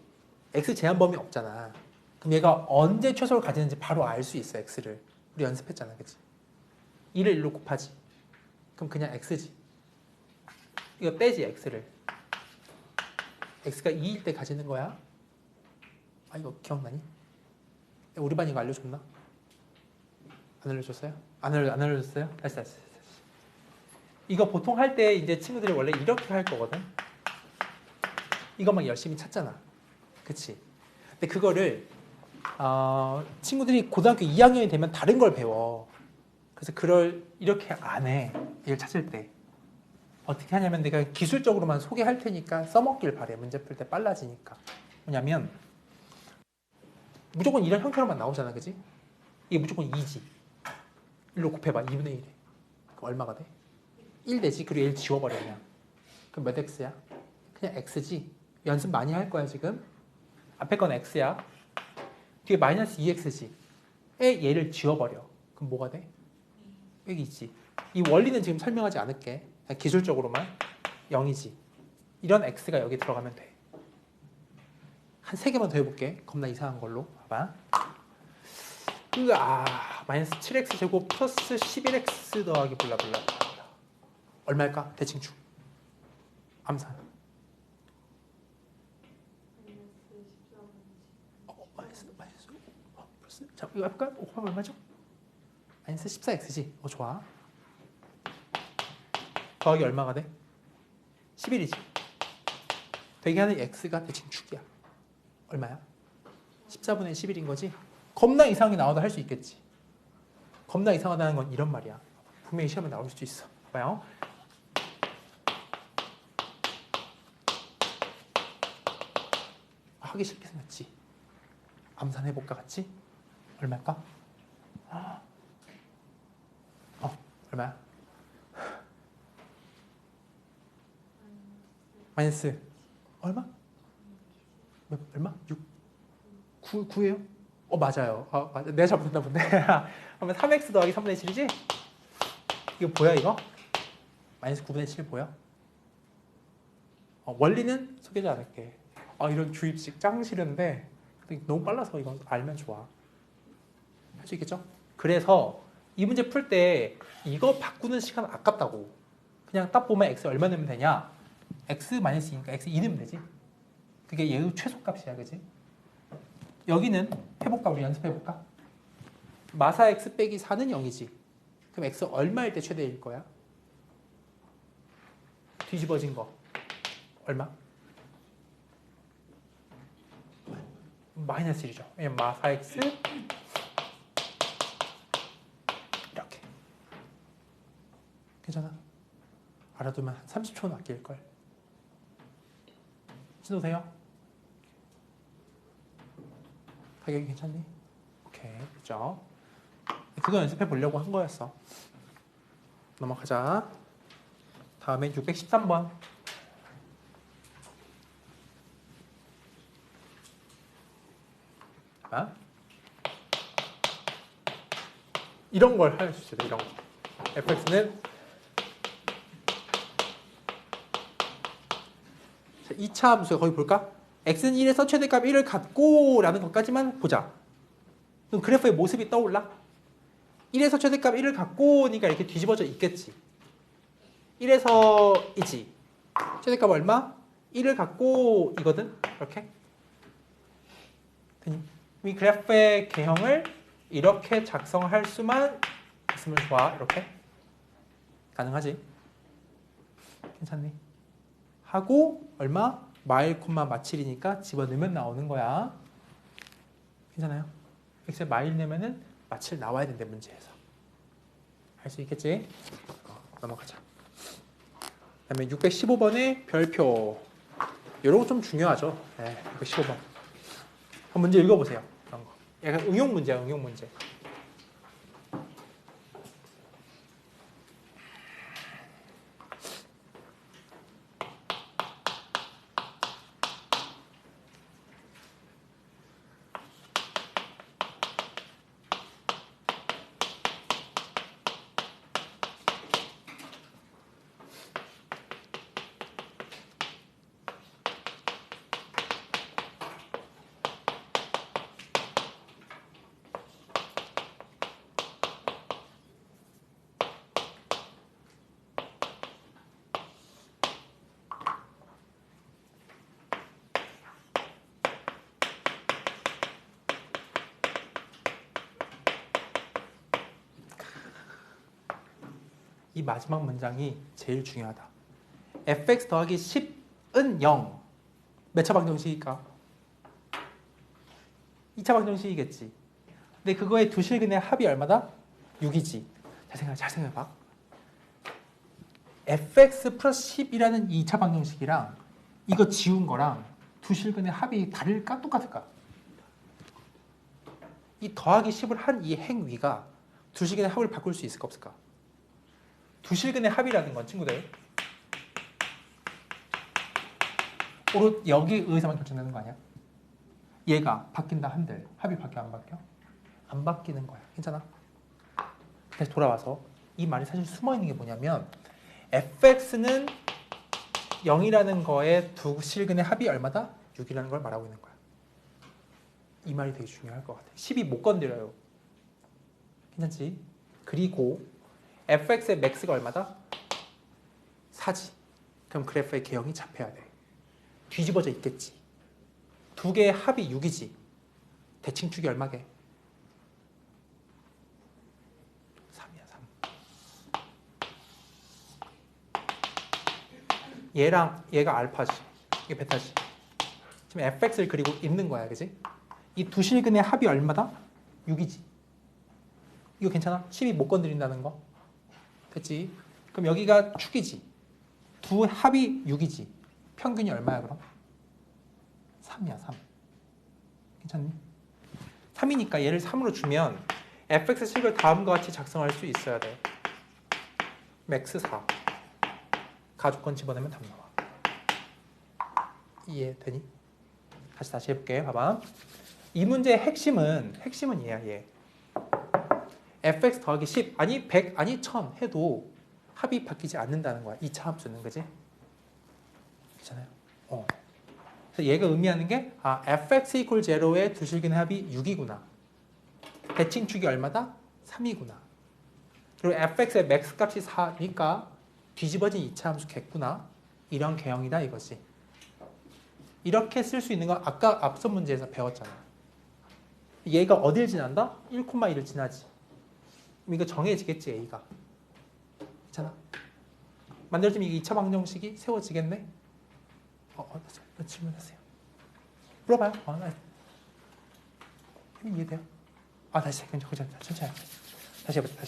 A: x 제한 범위 없잖아. 그럼 얘가 언제 최소를 가지는지 바로 알 수 있어. x를. 우리 연습했잖아. 그치? 2를 1로 곱하지. 그럼 그냥 x지. 이거 빼지 x를. x가 2일 때 가지는 거야. 아 이거 기억나니? 우리 반 이거 알려줬나? 안 알려줬어요? 안 알려줬어요? 다시. 이거 보통 할 때 이제 친구들이 원래 이렇게 할 거거든. 이거 막 열심히 찾잖아. 그치? 근데 그거를 친구들이 고등학교 2학년이 되면 다른 걸 배워. 그래서 이렇게 안 해. 얘를 찾을 때. 어떻게 하냐면 내가 기술적으로만 소개할 테니까 써먹길 바래. 문제 풀 때 빨라지니까. 뭐냐면 무조건 이런 형태로만 나오잖아. 그치? 이게 무조건 2지. 1로 곱해봐. 2분의 1에. 그럼 얼마가 돼? 1 되지. 그리고 얘를 지워버려 그냥. 그럼 몇 x야? 그냥 x지. 연습 많이 할 거야 지금. 앞에 건 x야. 뒤에 마이너스 2x지. 얘를 지워버려. 그럼 뭐가 돼? 여기 있지. 이 원리는 지금 설명하지 않을게. 그냥 기술적으로만 0이지. 이런 x가 여기 들어가면 돼. 한 3개만 더 해볼게. 겁나 이상한 걸로. 봐봐. 마이너스 7x 제곱 플러스 11x 더하기 블라블라. 얼마일까? 대칭축. 암산. 마이너스. 플러스. 자, 이거 해볼까? 5가 얼마죠? 마이너스 14x지. 좋아. 더하기 얼마가 돼? 11이지. 되게 하는 x가 대칭축이야. 얼마야? 14분의 11인 거지? 겁나 이상하게 나와도 할 수 있겠지. 겁나 이상하다는 건 이런 말이야. 분명히 시험에 나올 수도 있어. 봐봐요. 하기 싫게 생겼지? 암산해볼까 같이? 얼마일까? 얼마야? 마이너스 얼마? 얼마? 6? 9예요? 맞아요. 맞아. 내가 잘못했나 본데. 그러면 3x 더하기 3분의 7이지? 이거 보여 이거? 마이너스 9분의 7 보여? 원리는 소개하지 않을게. 이런 주입식 짱 싫은데 너무 빨라서 이건 알면 좋아. 할 수 있겠죠? 그래서 이 문제 풀 때 이거 바꾸는 시간 아깝다고. 그냥 딱 보면 x 얼마 넣으면 되냐? x 마이너스 2니까 x 2 넣으면 되지. 그게 얘의 최소값이야. 그지? 여기는 해볼까? 우리 연습해볼까? 마사 x 빼기 4는 0이지. 그럼 x 얼마일 때 최대일 거야? 뒤집어진 거 얼마? 마이너스 1이죠. 왜냐면 마사 x 이렇게. 괜찮아? 알아두면 한 30초는 아낄걸. 신호세요? 가격이 괜찮니? 오케이, 그죠? 그거 연습해 보려고 한 거였어. 넘어가자. 다음에 613번. 이런 걸 할 수 있어요. 이런 거. fx는 2차 함수 거기 볼까? x는 1에서 최대값 1을 갖고 라는 것까지만 보자. 그럼 그래프의 모습이 떠올라? 1에서 최대값 1을 갖고니까 이렇게 뒤집어져 있겠지. 1에서 이지. 최대값 얼마? 1을 갖고 이거든. 이렇게. 이 그래프의 개형을 이렇게 작성할 수만 있으면 좋아. 이렇게. 가능하지? 괜찮니? 하고 얼마? 마일 콤마 마7이니까 집어넣으면 나오는 거야. 괜찮아요? x에 마일 내면은 마7 나와야 된대 문제에서. 할 수 있겠지? 넘어가자. 그다음에 615번의 별표. 이런 거 좀 중요하죠. 네, 615번. 한번 문제 읽어보세요. 그런 거. 약간 응용 문제야, 응용 문제. 이 마지막 문장이 제일 중요하다. fx 더하기 10은 0. 몇 차 방정식일까? 2차 방정식이겠지. 근데 그거의 두 실근의 합이 얼마다? 6이지. 잘 생각해봐. fx 플러스 10이라는 2차 방정식이랑 이거 지운 거랑 두 실근의 합이 다를까? 똑같을까? 이 더하기 10을 한 이 행위가 두 실근의 합을 바꿀 수 있을까 없을까? 두 실근의 합이라는 건 친구들 오롯 여기에 의해서만 결정되는 거 아니야? 얘가 바뀐다 한들 합이 바뀌어 안 바뀌어? 안 바뀌는 거야. 괜찮아? 다시 돌아와서 이 말이 사실 숨어있는 게 뭐냐면 fx는 0이라는 거에 두 실근의 합이 얼마다? 6이라는 걸 말하고 있는 거야. 이 말이 되게 중요할 것 같아. 10이 못 건드려요. 괜찮지? 그리고 fx의 max가 얼마다? 4지. 그럼 그래프의 개형이 잡혀야 돼. 뒤집어져 있겠지. 두 개의 합이 6이지. 대칭축이 얼마게? 3이야, 3. 얘랑 얘가 알파지. 이게 베타지. 지금 fx를 그리고 있는 거야, 그지? 이 두 실근의 합이 얼마다? 6이지. 이거 괜찮아? 10이 못 건드린다는 거. 됐지? 그럼 여기가 축이지. 두 합이 6이지. 평균이 얼마야 그럼? 3이야 3. 괜찮니? 3이니까 얘를 3으로 주면 fx 식을 다음과 같이 작성할 수 있어야 돼. max 4. 가족권 집어넣으면 답 나와. 이해되니? 다시 해볼게. 봐봐. 이 문제의 핵심은 얘야 얘. fx 더하기 10 아니 100 아니 1000 해도 합이 바뀌지 않는다는 거야. 2차 함수는 그지? 그렇잖아요. 그래서 얘가 의미하는 게 fx equal 0의 두 실근의 합이 6이구나. 대칭축이 얼마다? 3이구나. 그리고 fx의 max 값이 4니까 뒤집어진 2차 함수겠구나. 이런 개형이다 이거지. 이렇게 쓸 수 있는 건 아까 앞선 문제에서 배웠잖아. 얘가 어딜 지난다? 1,1을 지나지. 그럼 이거 정해지겠지 A가. 괜찮아? 만들어지면 이게 2차 방정식이 세워지겠네? 질문하세요. 물어봐요. 이해돼요? 다시 천천히. 다시 해보자.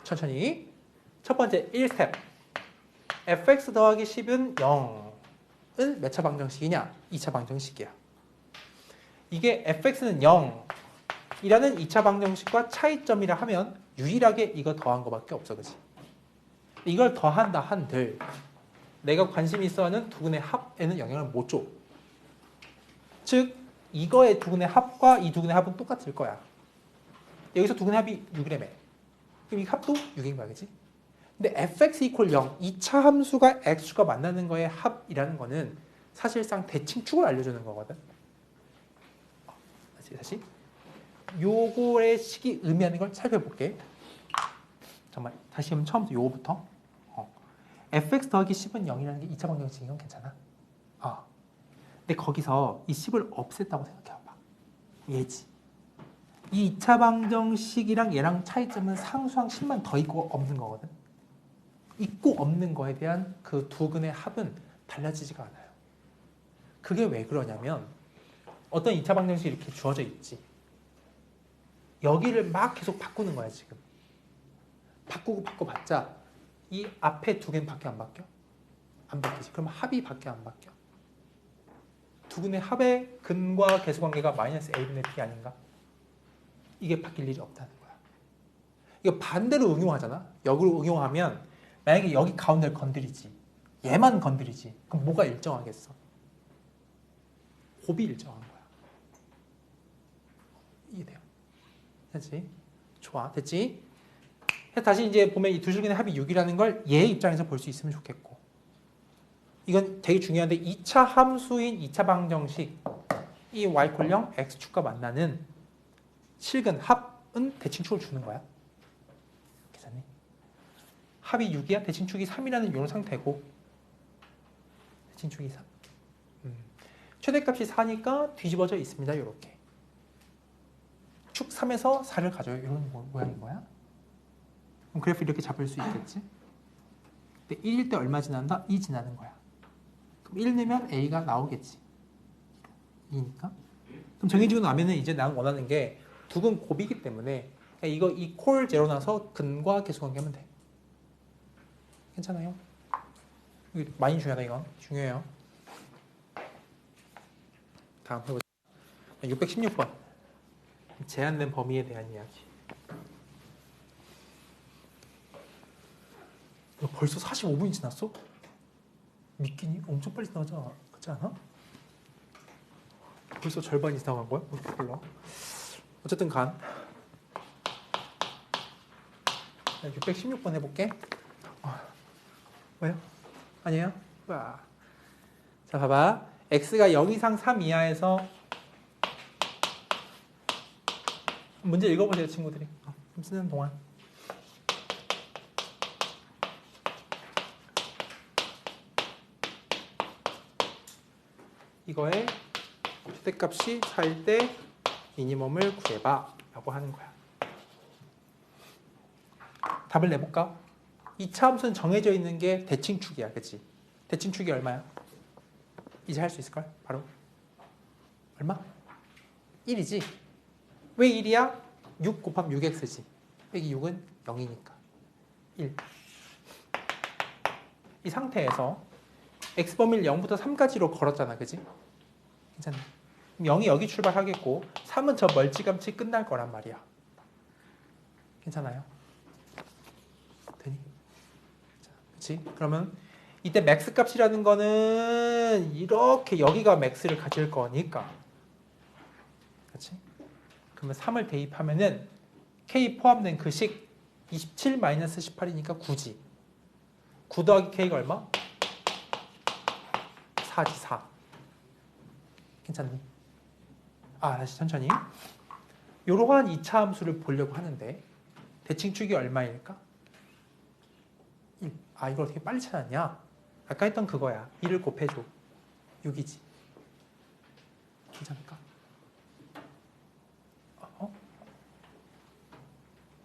A: 천천히. 첫 번째 1스텝. fx 더하기 10은 0은 몇 차 방정식이냐? 2차 방정식이야. 이게 fx는 0이라는 2차 방정식과 차이점이라 하면 유일하게 이거 더한 거밖에 없어. 그치? 이걸 더한다 한들 내가 관심이 있어하는 두근의 합에는 영향을 못 줘. 즉 이거의 두근의 합과 이 두근의 합은 똑같을 거야. 여기서 두근의 합이 6이라며. 그럼 이 합도 6인 거야. 그치? 근데 fx equal 0, 2차 함수가 x가 만나는 거의 합이라는 거는 사실상 대칭축을 알려주는 거거든. 다시. 요거의 식이 의미하는 걸 살펴볼게. 잠깐만. 다시 한번 처음부터 요거부터. fx 더하기 10은 0이라는 게 2차 방정식인 건 괜찮아? 근데 거기서 이 10을 없앴다고 생각해봐. 얘지. 이 2차 방정식이랑 얘랑 차이점은 상수항 10만 더 있고 없는 거거든. 있고 없는 거에 대한 그 두 근의 합은 달라지지가 않아요. 그게 왜 그러냐면 어떤 2차 방정식이 이렇게 주어져 있지. 여기를 막 계속 바꾸는 거야 지금. 바꾸고 바꿔봤자 이 앞에 두 개는 바뀌어 안 바뀌어? 안 바뀌지. 그럼 합이 바뀌어 안 바뀌어? 두 근의 합의 근과 계수관계가 마이너스 a분의 b 아닌가? 이게 바뀔 일이 없다는 거야. 이거 반대로 응용하잖아. 역으로 응용하면 만약에 여기 가운데를 건드리지. 얘만 건드리지. 그럼 뭐가 일정하겠어? 곱이 일정한 거야. 이해돼요? 됐지? 좋아. 됐지? 다시 이제 보면 이 두 줄기의 합이 6이라는 걸 얘 입장에서 볼 수 있으면 좋겠고. 이건 되게 중요한데 2차 함수인 2차 방정식 이 y=0 x축과 만나는 실근 합은 대칭축을 주는 거야. 계산이? 합이 6이야? 대칭축이 3이라는 이런 상태고 대칭축이 3. 최대값이 4니까 뒤집어져 있습니다. 이렇게. 축 3에서 4를 가져요. 이런 모양인 거야. 그럼 그래프 이렇게 잡을 수 있겠지? 근데 1일 때 얼마 지난다? 2 지나는 거야. 그럼 1 넣으면 A가 나오겠지. 2니까. 그럼 정해지고 나면은 이제 난 원하는 게 두근 곱이기 때문에 이거 이 콜 제로 나서 근과 계수관계 하면 돼. 괜찮아요? 이거 많이 중요하다 이건. 중요해요. 다음 해보자. 616번. 제한된 범위에 대한 이야기. 벌써 45분이 지났어? 믿기니? 엄청 빨리 지나가지 않아? 벌써 절반이 지나간 거야? 어떻게 몰라? 어쨌든 간 616번 해볼게. 왜요? 아니에요? 와. 자 봐봐. x가 0 이상 3 이하에서 문제 읽어보세요 친구들이. 좀 쓰는 동안. 이거에 최대값이 4일 때 미니멈을 구해봐 라고 하는 거야. 답을 내볼까? 이 차함수는 정해져 있는 게 대칭축이야. 그치? 대칭축이 얼마야? 이제 할 수 있을걸? 바로 얼마? 1이지? 왜 1이야? 6 곱하면 6x지. 빼기 6은 0이니까 1. 이 상태에서 x범위를 0부터 3까지로 걸었잖아. 그치? 괜찮네. 0이 여기 출발하겠고 3은 저 멀찌감치 끝날 거란 말이야. 괜찮아요? 되니? 그치? 그러면 이때 맥스 값이라는 거는 이렇게 여기가 맥스를 가질 거니까. 그치? 그러면 3을 대입하면은 k 포함된 그 식 27-18이니까 9지. 9 더하기 k가 얼마? 4지 4. 괜찮니? 다시 천천히. 이러한 2차 함수를 보려고 하는데 대칭축이 얼마일까? 1. 이걸 어떻게 빨리 찾았냐? 아까 했던 그거야. 1을 곱해줘. 6이지. 괜찮을까?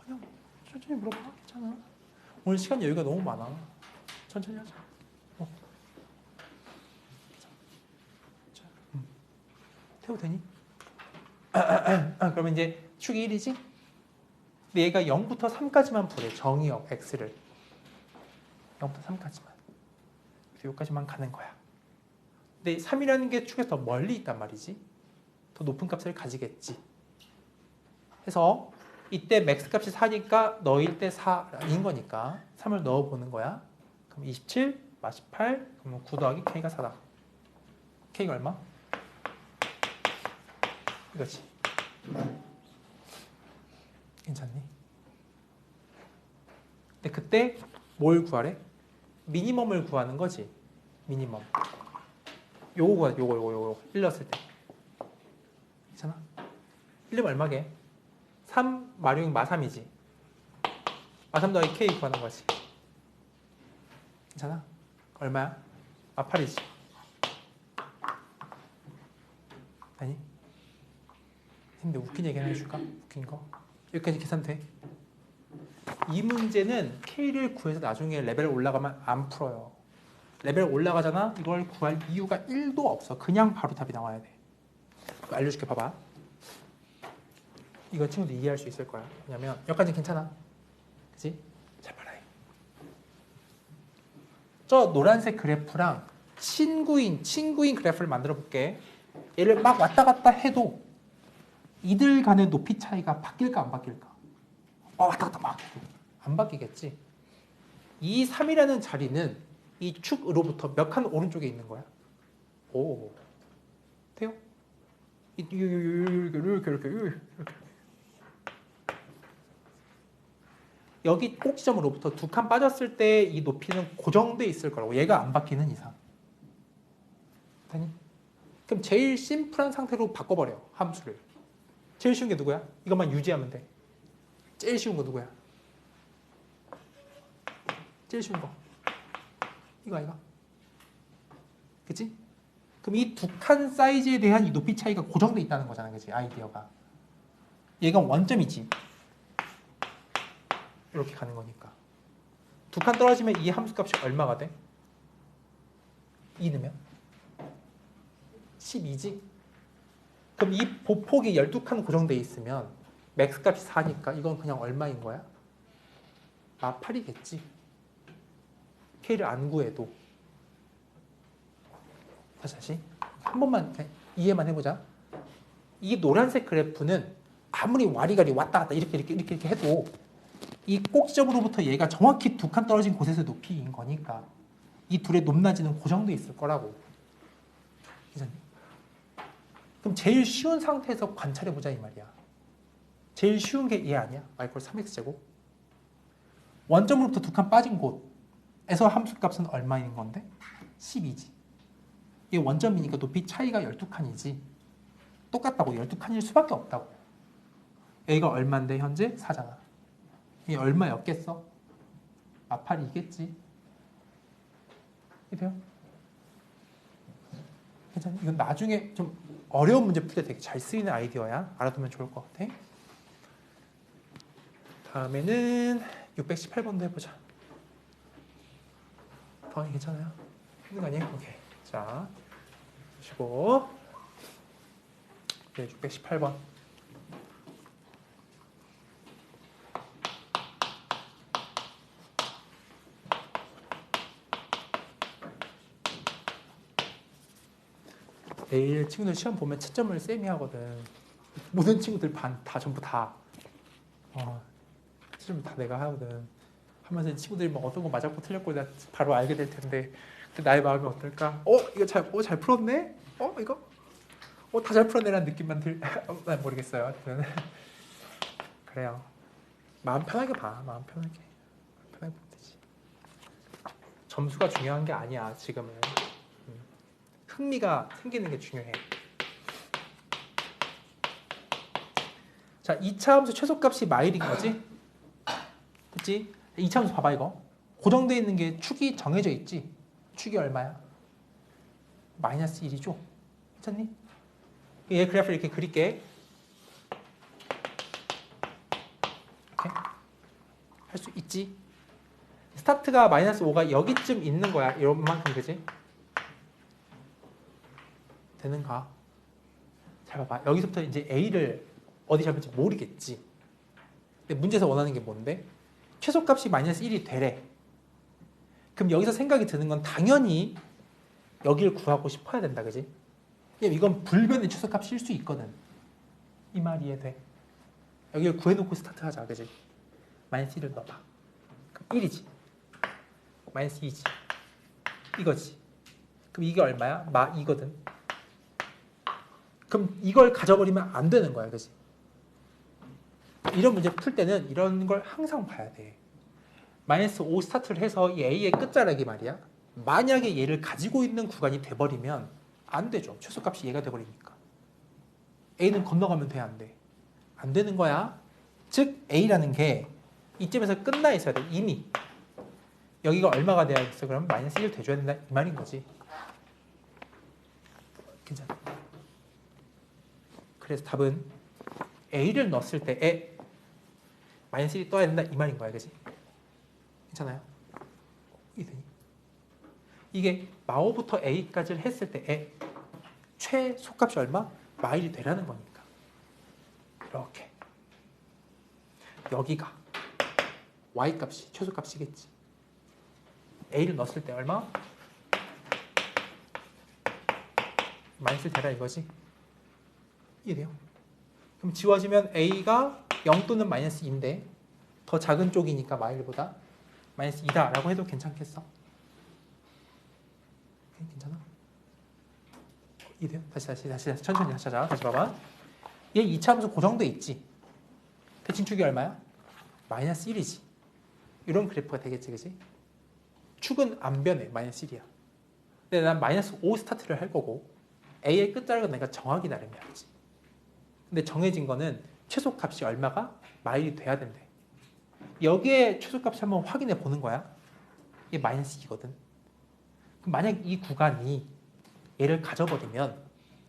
A: 그냥 천천히 물어봐. 괜찮아. 오늘 시간 여유가 너무 많아. 천천히 하자. 태워 되니? 그러면 이제 축이 1이지? 근데 얘가 0부터 3까지만 부래. 정의역 x를 0부터 3까지만. 그래서 여기까지만 가는 거야. 근데 3이라는 게 축에서 더 멀리 있단 말이지. 더 높은 값을 가지겠지. 해서 이때 맥스 값이 4니까 너일 때 4인 거니까 3을 넣어보는 거야. 그럼 27, 18, 그러면 9 더하기 k가 4다. k가 얼마? 이거지. 괜찮니? 근데 그때 뭘 구하래? 미니멈을 구하는 거지. 미니멈. 요거 구하래. 요거 1 넣었을 때. 괜찮아? 1은 얼마게? 3 마룡 마3이지. 마3 더하기 k 구하는 거지. 괜찮아? 얼마야? 마8이지. 아니? 근데 웃긴 얘기 하나 해줄까? 웃긴 거. 여기까지 계산돼. 이 문제는 K를 구해서 나중에 레벨 올라가면 안 풀어요. 레벨 올라가잖아? 이걸 구할 이유가 1도 없어. 그냥 바로 답이 나와야 돼. 알려줄게. 봐봐. 이거 친구들 이해할 수 있을 거야. 왜냐면 여기까지 괜찮아. 그치? 잘 봐라. 저 노란색 그래프랑 친구인 그래프를 만들어 볼게. 얘를 막 왔다 갔다 해도 이들 간의 높이 차이가 바뀔까 안 바뀔까? 왔다 갔다 막 안 바뀌겠지. 이 3이라는 자리는 이 축으로부터 몇 칸 오른쪽에 있는 거야? 오, 돼요? 이렇게. 여기 꼭지점으로부터 2칸 빠졌을 때 이 높이는 고정돼 있을 거라고. 얘가 안 바뀌는 이상. 되니? 그럼 제일 심플한 상태로 바꿔버려. 함수를. 제일 쉬운 게 누구야? 이것만 유지하면 돼. 제일 쉬운 거 누구야? 제일 쉬운 거. 이거. 그치? 그럼 이 2칸 사이즈에 대한 이 높이 차이가 고정돼 있다는 거잖아. 그치? 아이디어가. 얘가 원점이지. 이렇게 가는 거니까. 두 칸 떨어지면 이 함수값이 얼마가 돼? 2 넣으면 12지. 그럼 이 보폭이 12칸 고정돼 있으면 맥스 값이 4니까 이건 그냥 얼마인 거야? 8이겠지. K를 안 구해도. 다시 한 번만 이해만 해보자. 이 노란색 그래프는 아무리 와리가리 왔다 갔다 이렇게 해도 이 꼭지점으로부터 얘가 정확히 두 칸 떨어진 곳에서 높이인 거니까 이 둘의 높낮이는 고정돼 있을 거라고. 괜찮니? 그럼 제일 쉬운 상태에서 관찰해보자 이 말이야. 제일 쉬운 게 얘 아니야? y= 3x제곱. 원점으로부터 두 칸 빠진 곳에서 함수값은 얼마인 건데? 12지. 이게 원점이니까 높이 차이가 12칸이지. 똑같다고. 12칸일 수밖에 없다고. A가 얼마인데 현재 4잖아. 이게 얼마였겠어? 8이겠지. 이래요? 괜찮아? 이건 나중에 좀 어려운 문제 풀 때 되게 잘 쓰이는 아이디어야. 알아두면 좋을 것 같아. 다음에는 618번도 해보자. 다음이 괜찮아요? 힘든 거 아니에요? 오케이. 자, 보시고 네, 618번. 내일 친구들 시험 보면 채점을 쌤이 하거든. 모든 친구들 반 다 전부 다 채점 다 내가 하거든. 하면서 친구들이 뭐 어떤 거 맞았고 틀렸고 내가 바로 알게 될 텐데 그때 나의 마음이 어떨까? 이거 잘 풀었네? 이거? 다 잘 풀었네라는 느낌만 난 모르겠어요. 하여튼 그래요. 마음 편하게 봐. 마음 편하게 보면 되지. 점수가 중요한 게 아니야 지금은. 흥미가 생기는 게 중요해. 자, 2차 함수 최소값이 마일인 거지? 그치? 2차 함수 봐봐 이거. 고정되어 있는 게 축이 정해져 있지? 축이 얼마야? -1이죠? 괜찮니? 얘 그래프를 이렇게 그릴게. 이렇게 할 수 있지? 스타트가 -5가 여기쯤 있는 거야. 이런 만큼 그지? 되는가? 잘 봐봐. 여기서부터 이제 A를 어디 잡을지 모르겠지. 근데 문제에서 원하는 게 뭔데? 최소값이 -1이 되래. 그럼 여기서 생각이 드는 건 당연히 여기를 구하고 싶어야 된다. 그지? 이건 불변의 최소값일 수 있거든. 이 말 이해돼? 여기를 구해놓고 스타트하자. 그지? -1을 넣어봐. 그럼 1이지. -2지. 이거지. 그럼 이게 얼마야? -2거든. 그럼 이걸 가져버리면 안 되는 거야. 그지? 이런 문제 풀 때는 이런 걸 항상 봐야 돼. -5 스타트를 해서 이 A의 끝자락이 말이야. 만약에 얘를 가지고 있는 구간이 돼버리면 안 되죠. 최소값이 얘가 돼버리니까. A는 건너가면 돼, 안 돼? 안 되는 거야. 즉 A라는 게 이쯤에서 끝나 있어야 돼. 이미. 여기가 얼마가 돼야겠어? 그러면 -1을 대줘야 된다. 이 말인 거지. 괜찮아. 그래서 답은 A를 넣었을 때에 -1이 떠야 된다. 이 말인 거야. 그지? 괜찮아요? 이게 마오부터 A까지를 했을 때에 최소값이 얼마? 마일이 되라는 거니까. 이렇게. 여기가 Y값이 최소값이겠지. A를 넣었을 때 얼마? -1 되라 이거지. 이해돼요? 그럼 지워지면 A가 0 또는 -2인데 더 작은 쪽이니까 마일보다 -2다라고 해도 괜찮겠어? 괜찮아? 이해돼요? 다시 천천히 하자. 다시 봐봐. 얘 2차 함수 고정돼 있지? 대칭축이 얼마야? -1이지. 이런 그래프가 되겠지, 그지? 축은 안 변해. -1이야. 근데 난 -5 스타트를 할 거고 A의 끝자락은 내가 정하기 나름이야, 그지? 근데 정해진 거는 최소값이 얼마가 마일이 돼야 된대. 여기에 최소값을 한번 확인해 보는 거야. 이게 -2거든. 그럼 만약 이 구간이 얘를 가져버리면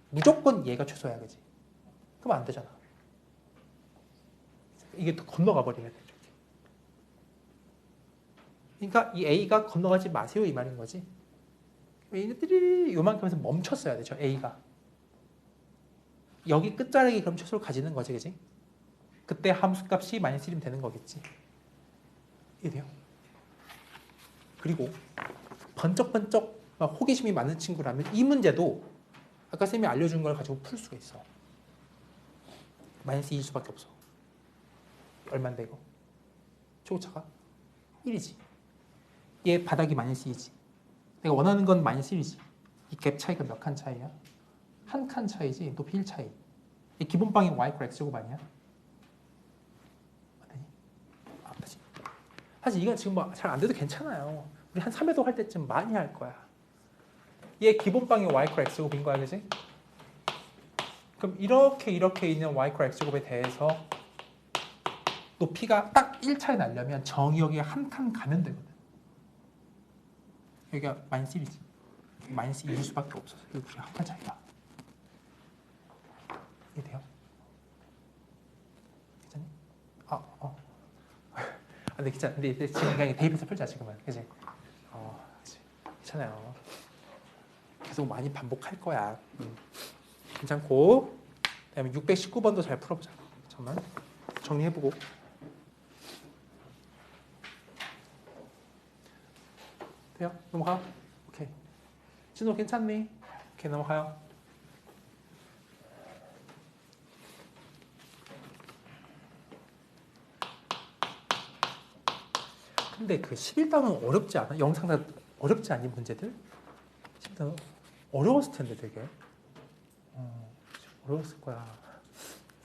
A: 무조건 얘가 최소야, 그지? 그럼 안 되잖아. 이게 또 건너가 버리면 되죠. 그러니까 이 A가 건너가지 마세요 이 말인 거지. 얘네들이 요만큼에서 멈췄어야 돼. 저 A가. 여기 끝자락이 그럼 최소를 가지는 거지. 그지? 그때 함수값이 마이너스 1이면 되는 거겠지. 이래요. 그리고 번쩍번쩍 막 호기심이 많은 친구라면 이 문제도 아까 쌤이 알려준 걸 가지고 풀 수가 있어. 마이너스 2일 수밖에 없어. 얼만데 이거? 최고차가 1이지. 얘 바닥이 마이너스 2지. 내가 원하는 건 마이너스 1이지. 이 갭 차이가 몇 칸 차이야? 한 칸 차이지. 높이 1 차이. 이 기본방이 y x제곱 아니야? 맞니? 아, 맞지. 사실 이건 지금 뭐 잘 안 돼도 괜찮아요. 우리 한 3회도 할 때쯤 많이 할 거야. 얘 기본방이 y x제곱인 거야, 그지? 그럼 이렇게 있는 y x제곱에 대해서 높이가 딱 1 차이 나려면 정이 여기에 한 칸 가면 되거든. 여기가 마이너스 1이지. 마이너스 2일 수밖에 없어서 여기 한 칸 차이가. 이게 돼요? 괜찮니? 근데 괜찮아. 근데 지금 그냥 대입해서 풀자 지금은. 그지? 그치. 괜찮아요. 계속 많이 반복할 거야. 괜찮고. 그다음에 619번도 잘 풀어보자. 잠깐만 정리해보고. 돼요? 넘어가. 오케이. 진호 괜찮니? 오케이 넘어가요. 근데 그 11단은 어렵지 않아? 영상 다 어렵지 않니 문제들? 11단은 어려웠을 텐데 되게. 어려웠을 거야.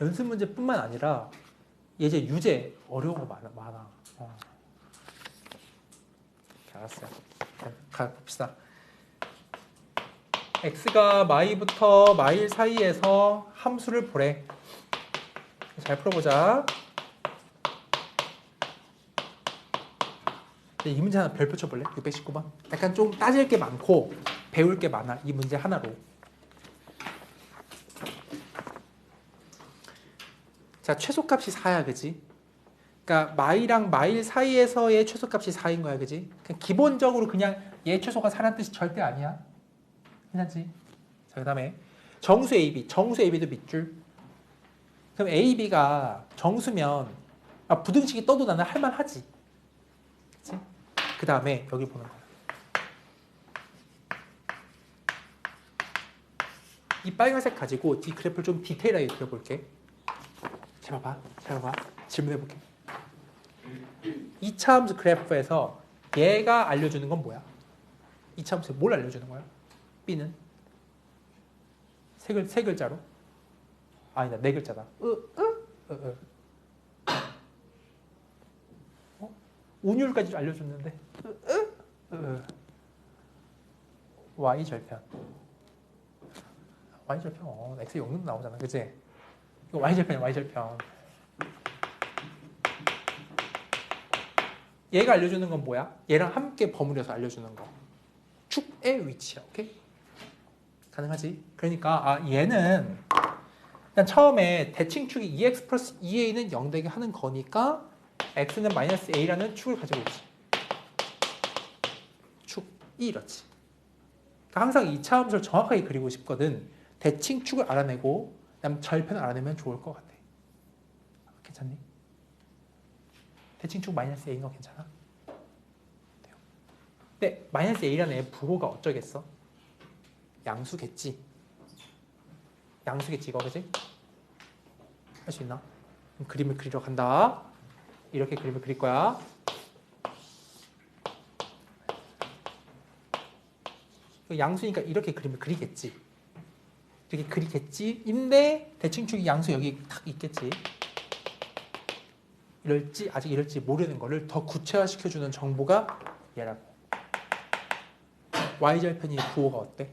A: 연습 문제뿐만 아니라 예제 유제 어려운 거 많아. 알았어요. 가봅시다. x가 마이부터 마일 사이에서 함수를 보래. 잘 풀어보자. 이 문제 하나 별표 쳐볼래? 619번. 약간 좀 따질 게 많고 배울 게 많아. 이 문제 하나로. 자, 최소값이 4야, 그지? 그러니까 마이랑 마일 사이에서의 최소값이 4인 거야, 그지? 그냥 기본적으로 그냥 얘 최소가 4라는 뜻이 절대 아니야. 괜찮지? 자, 그 다음에 정수 AB. 정수 AB도 밑줄. 그럼 AB가 정수면 부등식이 떠도 나는 할만하지. 그치? 그 다음에 여기 보는 거야. 이 빨간색 가지고 이 그래프를 좀 디테일하게 그려볼게. 잘 봐봐. 질문해볼게. 2차 함수 그래프에서 얘가 알려주는 건 뭐야? 2차 함수에 뭘 알려주는 거야? B는? 세 글자로? 아니다, 네 글자다. 운율까지 알려줬는데. Y절편. Y절편. X 용능 나오잖아, 그치? 이거 Y절편이야, Y절편. 얘가 알려주는 건 뭐야? 얘랑 함께 버무려서 알려주는 거. 축의 위치야, 오케이? 가능하지? 그러니까 얘는 일단 처음에 대칭축이 2x 플러스 2a는 0 되게 하는 거니까 x는 마이너스 a라는 축을 가지고 있지. 축 이렇지. 그러니까 항상 2차 함수를 정확하게 그리고 싶거든. 대칭축을 알아내고 그다음 절편을 알아내면 좋을 것 같아. 괜찮니? 대칭축 마이너스 a인 거 괜찮아? 근데 마이너스 a라는 애 부호가 어쩌겠어? 양수겠지. 양수겠지 이거, 그지? 할 수 있나? 그럼 그림을 그리러 간다. 이렇게 그림을 그릴 거야. 양수니까 이렇게 그림을 그리겠지. 이렇게 그리겠지. 인데 대칭축이 양수 여기 딱 있겠지. 아직 이럴지 모르는 거를 더 구체화시켜주는 정보가 얘라고. Y절편이 부호가 어때?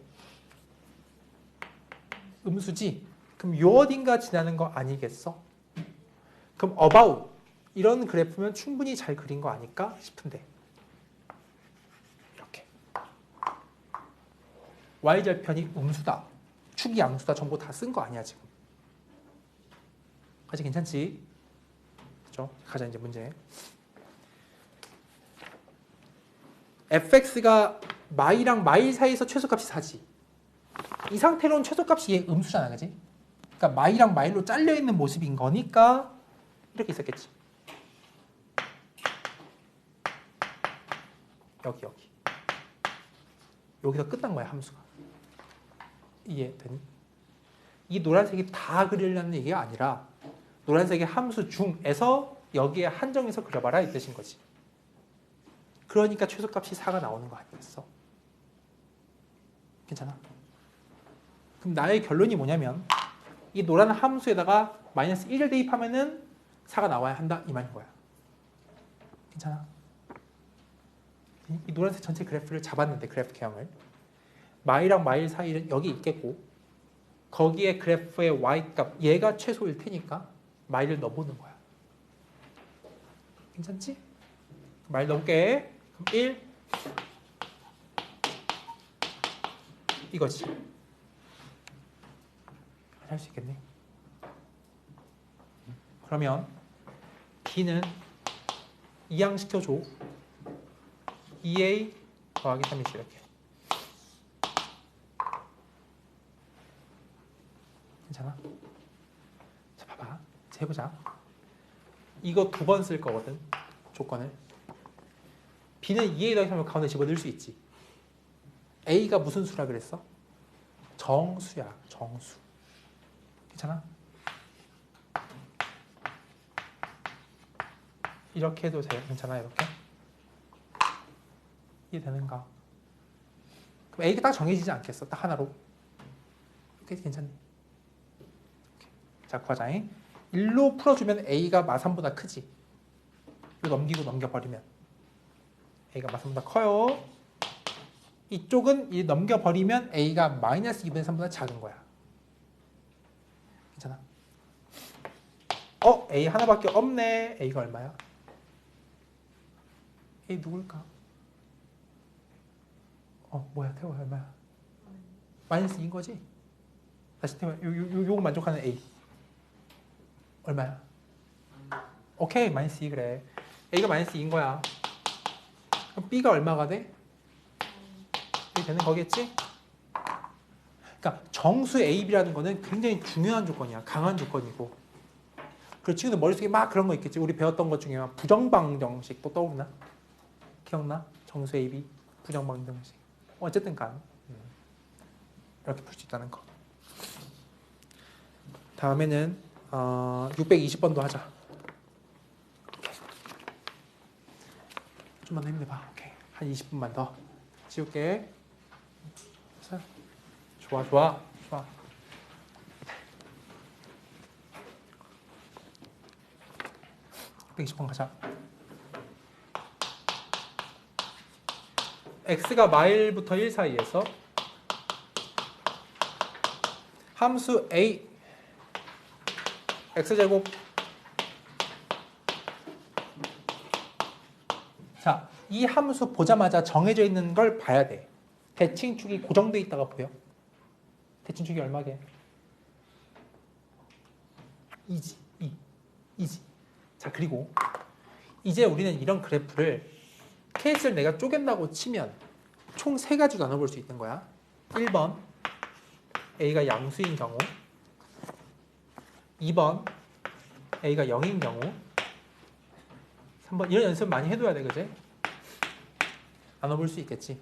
A: 음수지? 그럼 요 어딘가 지나는 거 아니겠어? 그럼 about 이런 그래프면 충분히 잘 그린 거 아닐까 싶은데. 이렇게. Y절편이 음수다. 축이 양수다. 정보 다 쓴 거 아니야 지금. 까지 괜찮지? 그죠? 가자 이제 문제. fx가 마이랑 마일 사이에서 최소값이 4지. 이 상태로는 최소값이 얘 음수잖아, 그지? 그러니까 마이랑 마일로 잘려 있는 모습인 거니까 이렇게 있었겠지. 여기 여기서 끝난 거야, 함수가. 이해되니? 이 노란색이 다 그리려는 얘기가 아니라 노란색의 함수 중에서 여기에 한정해서 그려봐라 이 뜻인 거지. 그러니까 최소값이 4가 나오는 거 아니겠어? 괜찮아? 그럼 나의 결론이 뭐냐면 이 노란 함수에다가 마이너스 1을 대입하면은 4가 나와야 한다 이 말인 거야. 괜찮아? 이 노란색 전체 그래프를 잡았는데 그래프 개형을 마이랑 마일 사이는 여기 있겠고 거기에 그래프의 y값 얘가 최소일 테니까 마일을 넣어보는 거야. 괜찮지? 마일 넣을게. 그럼 1 이거지. 할 수 있겠네. 그러면 b는 이항시켜줘. 2a 더하기 3이지 이렇게. 괜찮아? 자 봐봐. 이제 해보자. 이거 2번 쓸 거거든. 조건을. b는 2a 더하기 3을 가운데 집어넣을 수 있지. a가 무슨 수라 그랬어? 정수야. 정수. 괜찮아? 이렇게 해도 돼. 괜찮아? 이렇게? 이해되는가? 그럼 A가 딱 정해지지 않겠어? 딱 하나로. 이렇게 괜찮니? 오케이. 자, 구하자잉. 1로 풀어주면 A가 마3보다 크지? 이거 넘기고 넘겨버리면 A가 마3보다 커요. 이쪽은 이 넘겨버리면 A가 마이너스 2분의 3보다 작은 거야. 괜찮아? A 하나밖에 없네. A가 얼마야? A 누굴까? 뭐야, 태호 얼마야? 마이너스 2인 거지? 다시 태호, 요거 만족하는 A. 얼마야? 오케이, 마이너스 2 그래. A가 마이너스 2인 거야. 그럼 B가 얼마가 돼? B 되는 거겠지? 그러니까 정수 A, B라는 거는 굉장히 중요한 조건이야. 강한 조건이고. 그리고 친구들 머릿속에 막 그런 거 있겠지. 우리 배웠던 것 중에 부정방정식 또 떠오르나? 기억나? 정수 A, B 부정방정식. 어쨌든 간 이렇게 풀 수 있다는 거. 다음에는 620번도 하자. 좀만 더 힘내봐. 오케이. 한 20분만 더 지울게. 좋아. 620번 가자. x가 마일부터 1 사이에서 함수 a x제곱. 자, 이 함수 보자마자 정해져 있는 걸 봐야 돼. 대칭축이 고정돼 있다가 보여. 대칭축이 얼마게? 2지. 2지. 자, 그리고 이제 우리는 이런 그래프를 케이스를 내가 쪼갠다고 치면 총 3가지로 나눠볼 수 있는 거야. 1번 A가 양수인 경우, 2번 A가 0인 경우, 3번 이런 연습 많이 해둬야 돼, 그지? 나눠볼 수 있겠지.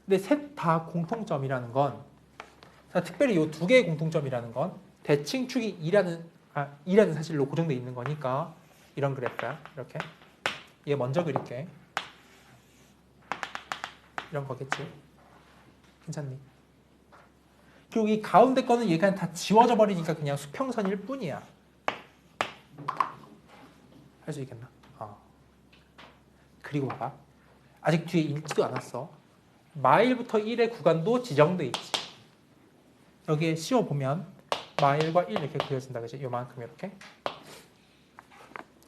A: 근데 셋 다 공통점이라는 건, 특별히 이 2개의 공통점이라는 건 대칭축이 2라는 사실로 고정되어 있는 거니까 이런 그래프야. 이렇게. 얘 먼저 그릴게. 이런 거겠지. 괜찮니? 그리고 이 가운데 거는 얘 그냥 다 지워져 버리니까 그냥 수평선일 뿐이야. 할 수 있겠나? 그리고 봐봐. 아직 뒤에 읽지도 않았어. 마일부터 1의 구간도 지정돼 있지. 여기에 씌워보면 마일과 1 이렇게 그려진다. 그치? 요만큼 이렇게.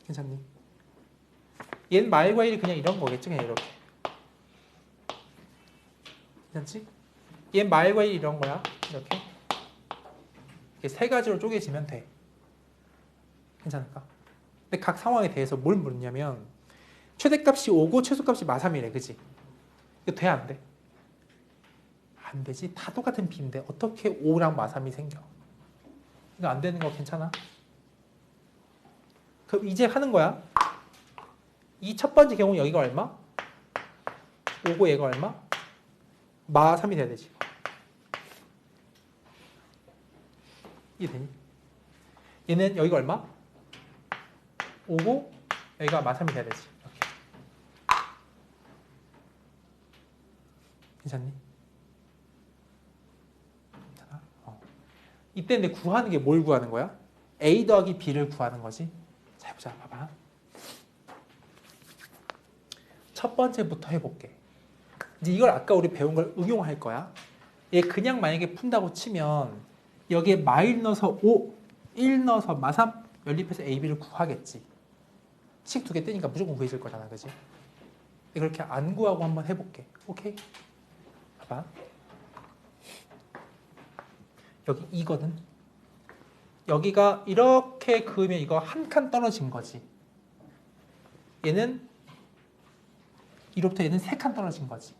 A: 괜찮니? 얘는 마일과 1이 그냥 이런 거겠지. 그냥 이렇게. 괜찮지? 얘는 마일과 1 이런 거야. 이렇게. 이렇게 3가지로 쪼개지면 돼. 괜찮을까? 근데 각 상황에 대해서 뭘 물었냐면 최대값이 5고 최소값이 마3이래. 그치? 이거 돼, 안 돼? 안 되지. 다 똑같은 b인데 어떻게 5랑 마3이 생겨? 이거 안 되는 거 괜찮아? 그럼 이제 하는 거야. 이 첫 번째 경우 여기가 얼마? 5고 얘가 얼마? 마3이 돼야 되지. 이해되니? 얘는 여기가 얼마? 5고 여기가 마3이 돼야 되지. 이렇게. 괜찮니? 괜찮아? 이때 근데 구하는 게 뭘 구하는 거야? A 더하기 B를 구하는 거지. 자, 해보자. 봐봐. 첫 번째부터 해볼게. 이제 이걸 아까 우리 배운 걸 응용할 거야. 얘 그냥 만약에 푼다고 치면 여기에 마일 넣어서 5, 1 넣어서 마3 연립해서 A, B를 구하겠지. 식 두 개 뜨니까 무조건 구해질 거잖아. 그지? 그렇게 안 구하고 한번 해볼게. 오케이? 봐봐. 여기 2거든. 여기가 이렇게 그으면 이거 한 칸 떨어진 거지. 얘는 이로부터 얘는 3칸 떨어진 거지.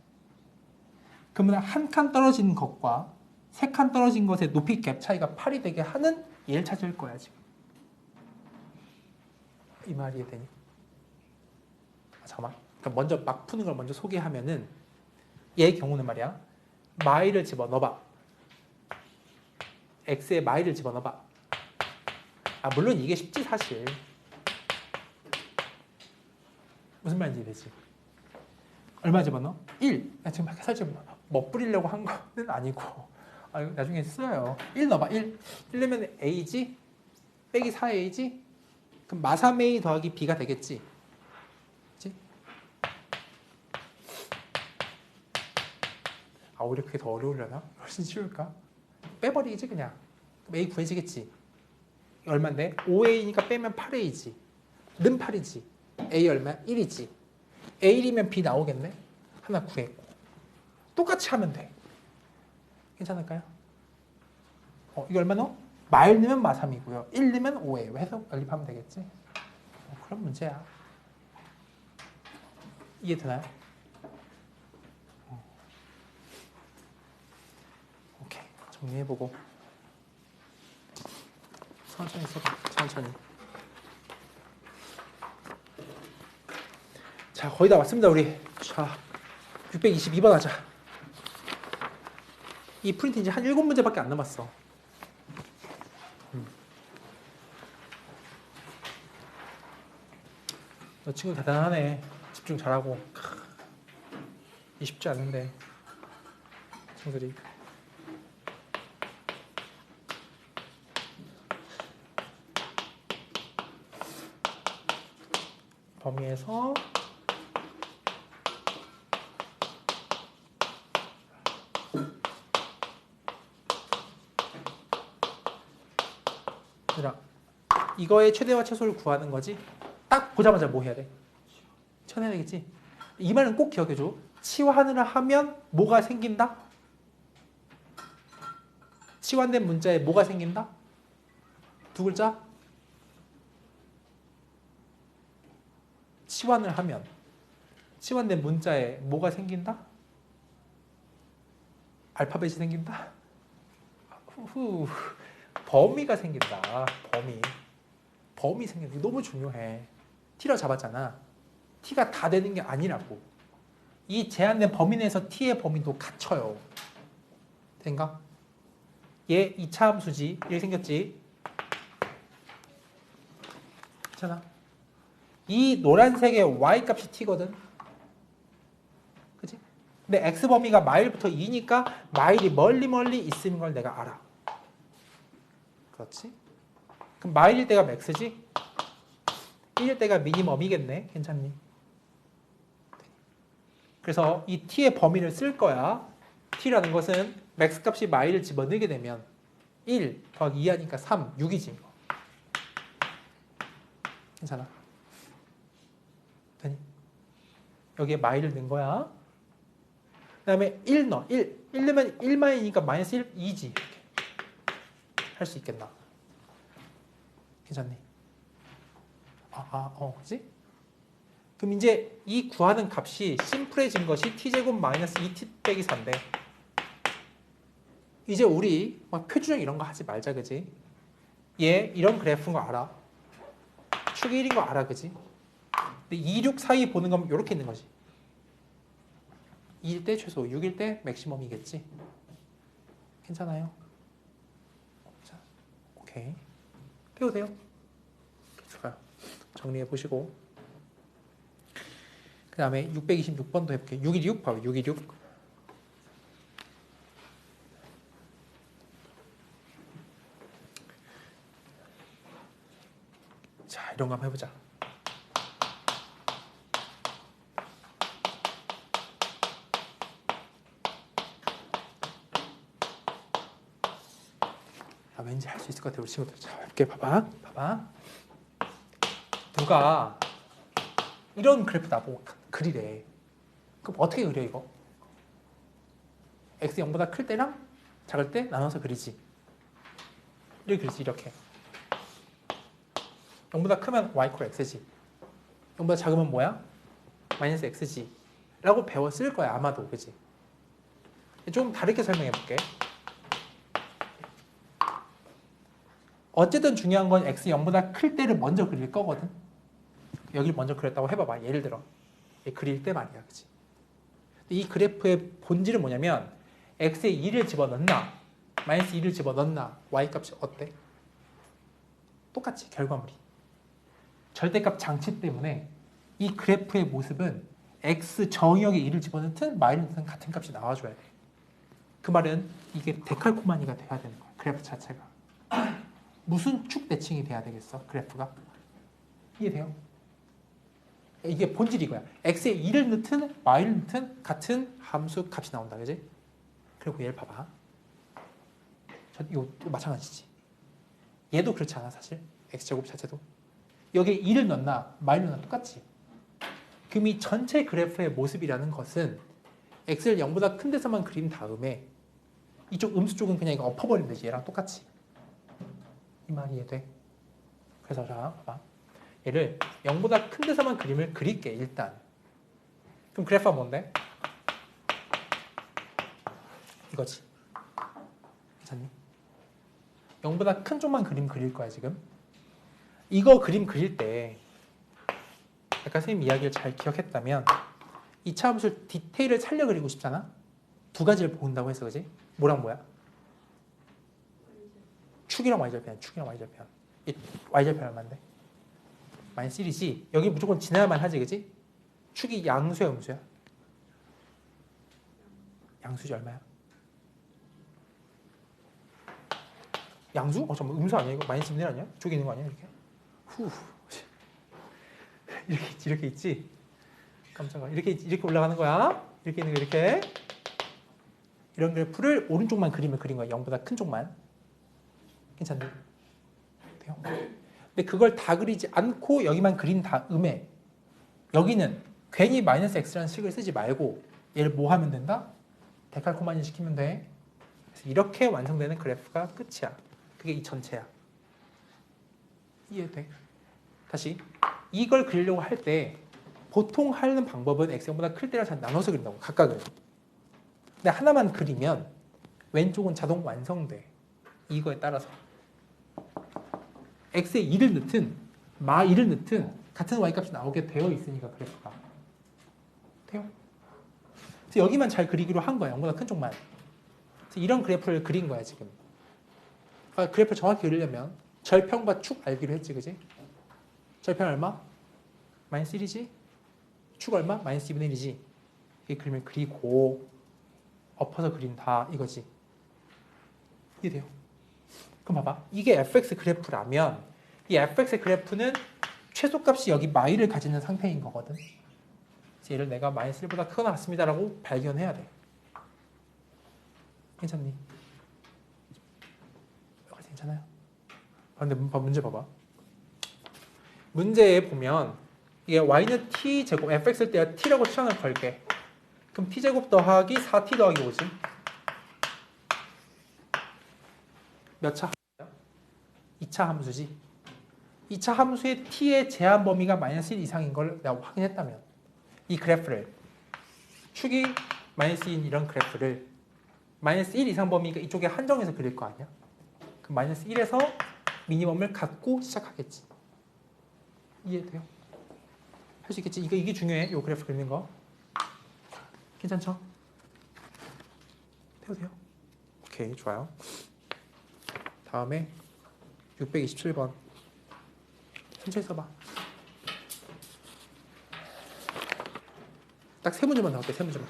A: 그러면 한 칸 떨어진 것과 3칸 떨어진 것의 높이 갭 차이가 8이 되게 하는 얘를 찾을 거야 지금. 이 말이 이해되니? 잠깐만. 그러니까 먼저 막 푸는 걸 먼저 소개하면은 얘의 경우는 말이야. 마일을 집어넣어봐. x에 마일을 집어넣어봐. 물론 이게 쉽지 사실. 무슨 말인지 이해되지? 얼마 집어넣어? 1. 지금 사실 멋부리려고 한 거는 아니고 나중에 써요. 1 넣어봐. 1 넣으면 A지? 빼기 4A지? 그럼 마3A 더하기 B가 되겠지? 그치? 오히려 그게 더 어려우려나? 훨씬 쉬울까? 빼버리겠지 그냥. 그럼 A 구해지겠지? 얼만데? 5A니까 빼면 8A지. 는 8이지. A 얼마야? 1이지. A1이면 B 나오겠네? 하나 구했고. 똑같이 하면 돼. 괜찮을까요? 이거 얼마 넣어? 마일 넣으면 마3이고요. 1 넣으면 5예요. 해서 연립하면 되겠지? 그럼 문제야. 이해되나요? 오케이. 정리해보고. 천천히 써봐. 천천히. 자, 거의 다 왔습니다, 우리. 자, 622번 하자. 이 프린트 이제 한 7문제밖에 안 남았어. 너 친구 대단하네. 집중 잘하고. 이 쉽지 않은데. 친구들이. 범위에서 이거의 최대와 최소를 구하는 거지. 딱 보자마자 뭐 해야 돼? 쳐내야 되겠지. 이 말은 꼭 기억해줘. 치환을 하면 뭐가 생긴다? 치환된 문자에 뭐가 생긴다? 두 글자? 치환을 하면 치환된 문자에 뭐가 생긴다? 알파벳이 생긴다? 후후. 범위가 생긴다. 범위 생긴다. 너무 중요해. t로 잡았잖아. t가 다 되는 게 아니라고. 이 제한된 범위 내에서 t의 범위도 갖춰요. 된가? 얘 2차 함수지. 이렇게 생겼지. 괜찮아? 이 노란색의 y 값이 t거든. 그치? 근데 x 범위가 마일부터 2니까 마일이 멀리 있는 걸 내가 알아. 그렇지? 그럼 마일일 때가 맥스지? 1일 때가 미니멈이겠네. 괜찮니? 그래서 이 t의 범위를 쓸 거야. t라는 것은 맥스 값이 마일을 집어넣게 되면 1 더하기 2 하니까 3, 6이지. 괜찮아? 되니? 여기에 마일을 넣은 거야. 그 다음에 1 넣어. 1 넣으면 1마이니까 마이너스 1, 2지. 할 수 있겠나? 괜찮니? 그지? 그럼 이제 이 구하는 값이 심플해진 것이 t제곱 마이너스 2t 빼기 4인데 이제 우리 막 표준형 이런 거 하지 말자, 그지? 얘 이런 그래프인 거 알아. 축이 1인 거 알아, 그지? 근데 2, 6 사이 보는 건 이렇게 있는 거지. 2일 때 최소, 6일 때 맥시멈이겠지. 괜찮아요? 자, 오케이. 해도 돼요? 좋아요. 정리해 보시고. 그 다음에 626번도 해볼게요. 616 봐요. 616. 자, 이런 거 한번 해보자. 왠지 할 수 있을 것 같아요, 우리 친구들. 자, 이렇게 봐봐. 누가 이런 그래프 나보고 그리래. 그럼 어떻게 그려, 이거? x 0보다 클 때랑 작을 때 나눠서 그리지. 이렇게 그리지, 이렇게. 0보다 크면 y = x지. 0보다 작으면 뭐야? 마이너스 x지. 라고 배웠을 거야, 아마도. 그지? 좀 다르게 설명해 볼게. 어쨌든 중요한 건 x 0보다 클 때를 먼저 그릴 거거든. 여기를 먼저 그렸다고 해봐봐. 예를 들어 그릴 때 말이야, 그치? 이 그래프의 본질은 뭐냐면 x에 2를 집어넣나 마이너스 2를 집어넣나 y값이 어때? 똑같지, 결과물이. 절대값 장치 때문에 이 그래프의 모습은 x 정의역에 2를 집어넣든 마이너스는 같은 값이 나와줘야 돼. 그 말은 이게 데칼코마니가 돼야 되는 거야, 그래프 자체가. 무슨 축 대칭이 돼야 되겠어, 그래프가? 이해돼요? 이게 본질이 이거야. x에 2를 넣든 y를 넣든 같은 함수 값이 나온다, 그지? 그리고 얘를 봐봐. 이거 마찬가지지. 얘도 그렇지 않아, 사실? x제곱 자체도. 여기에 2를 넣나 y를 넣나 똑같지. 그럼 이 전체 그래프의 모습이라는 것은 x를 0보다 큰 데서만 그린 다음에 이쪽 음수 쪽은 그냥 이거 엎어버리면 되지, 얘랑 똑같이. 이 말이 이해돼? 그래서 자, 봐봐. 얘를 0보다 큰 데서만 그림을 그릴게, 일단. 그럼 그래프가 뭔데? 이거지. 괜찮니? 0보다 큰 쪽만 그림 그릴 거야, 지금. 이거 그림 그릴 때 아까 선생님 이야기를 잘 기억했다면 2차 함수 디테일을 살려 그리고 싶잖아? 두 가지를 본다고 했어, 그지? 뭐랑 뭐야? 축이랑 y절편, 축이랑 y절편. 이 y절편 얼마인데? 마이너스 1이지. 여기 무조건 지나야만 하지, 그지? 축이 양수야, 음수야? 양수지. 얼마야? 양수? 잠깐만, 음수 아니야 이거? 마이너스 1 아니야? 쪽에 있는 거 아니야, 이렇게? 후. 이렇게 있지? 깜짝아. 이렇게 올라가는 거야. 이렇게 있는 거, 이렇게. 이런 그래프를 오른쪽만 그리면 그린 거야, 0보다 큰 쪽만. 괜찮네. 돼요? 근데 그걸 다 그리지 않고 여기만 그린 다음에 여기는 괜히 마이너스 x라는 식을 쓰지 말고 얘를 뭐 하면 된다? 데칼코마니 시키면 돼. 그래서 이렇게 완성되는 그래프가 끝이야. 그게 이 전체야. 이해돼? 다시 이걸 그리려고 할 때 보통 하는 방법은 x0보다 클 때랑 잘 나눠서 그린다고, 각각을. 근데 하나만 그리면 왼쪽은 자동 완성돼. 이거에 따라서 x에 2를 넣든 마 2를 넣든 같은 y값이 나오게 되어 있으니까 그래프가. 돼요? 그래서 여기만 잘 그리기로 한 거야, 0보다 큰 쪽만. 그래서 이런 그래프를 그린 거야, 지금. 그래프를 정확히 그리려면 절편과 축 알기로 했지, 그지? 절편 얼마? 마이너스 1이지? 축 얼마? 마이너스 2분의 1이지? 이 그림을 그리고 엎어서 그린다, 이거지. 이해돼요? 그럼 봐봐. 이게 fx 그래프라면 이 fx 그래프는 최소값이 여기 마이를 가지는 상태인 거거든. 그래서 얘를 내가 마이너스 1보다 크거나 같습니다라고 발견해야 돼. 괜찮니? 괜찮아요? 근데 문제 봐봐. 문제에 보면 이게 y는 t제곱, fx일 때 t라고 시간을 걸게. 그럼 t제곱 더하기 4t 더하기 5지. 몇 차? 2차 함수지. 2차 함수의 t의 제한 범위가 마이너스 1 이상인 걸 내가 확인했다면 이 그래프를 축이 마이너스 1인 이런 그래프를 마이너스 1 이상 범위가 이쪽에 한정해서 그릴 거 아니야? 그 마이너스 1에서 미니멈을 갖고 시작하겠지. 이해돼요? 할 수 있겠지? 이게 중요해. 이 그래프 그리는 거. 괜찮죠? 해도 돼요? 오케이, 좋아요. 다음에 627번. 천천히 써봐. 딱 세 문제만 나올게, 세 문제만.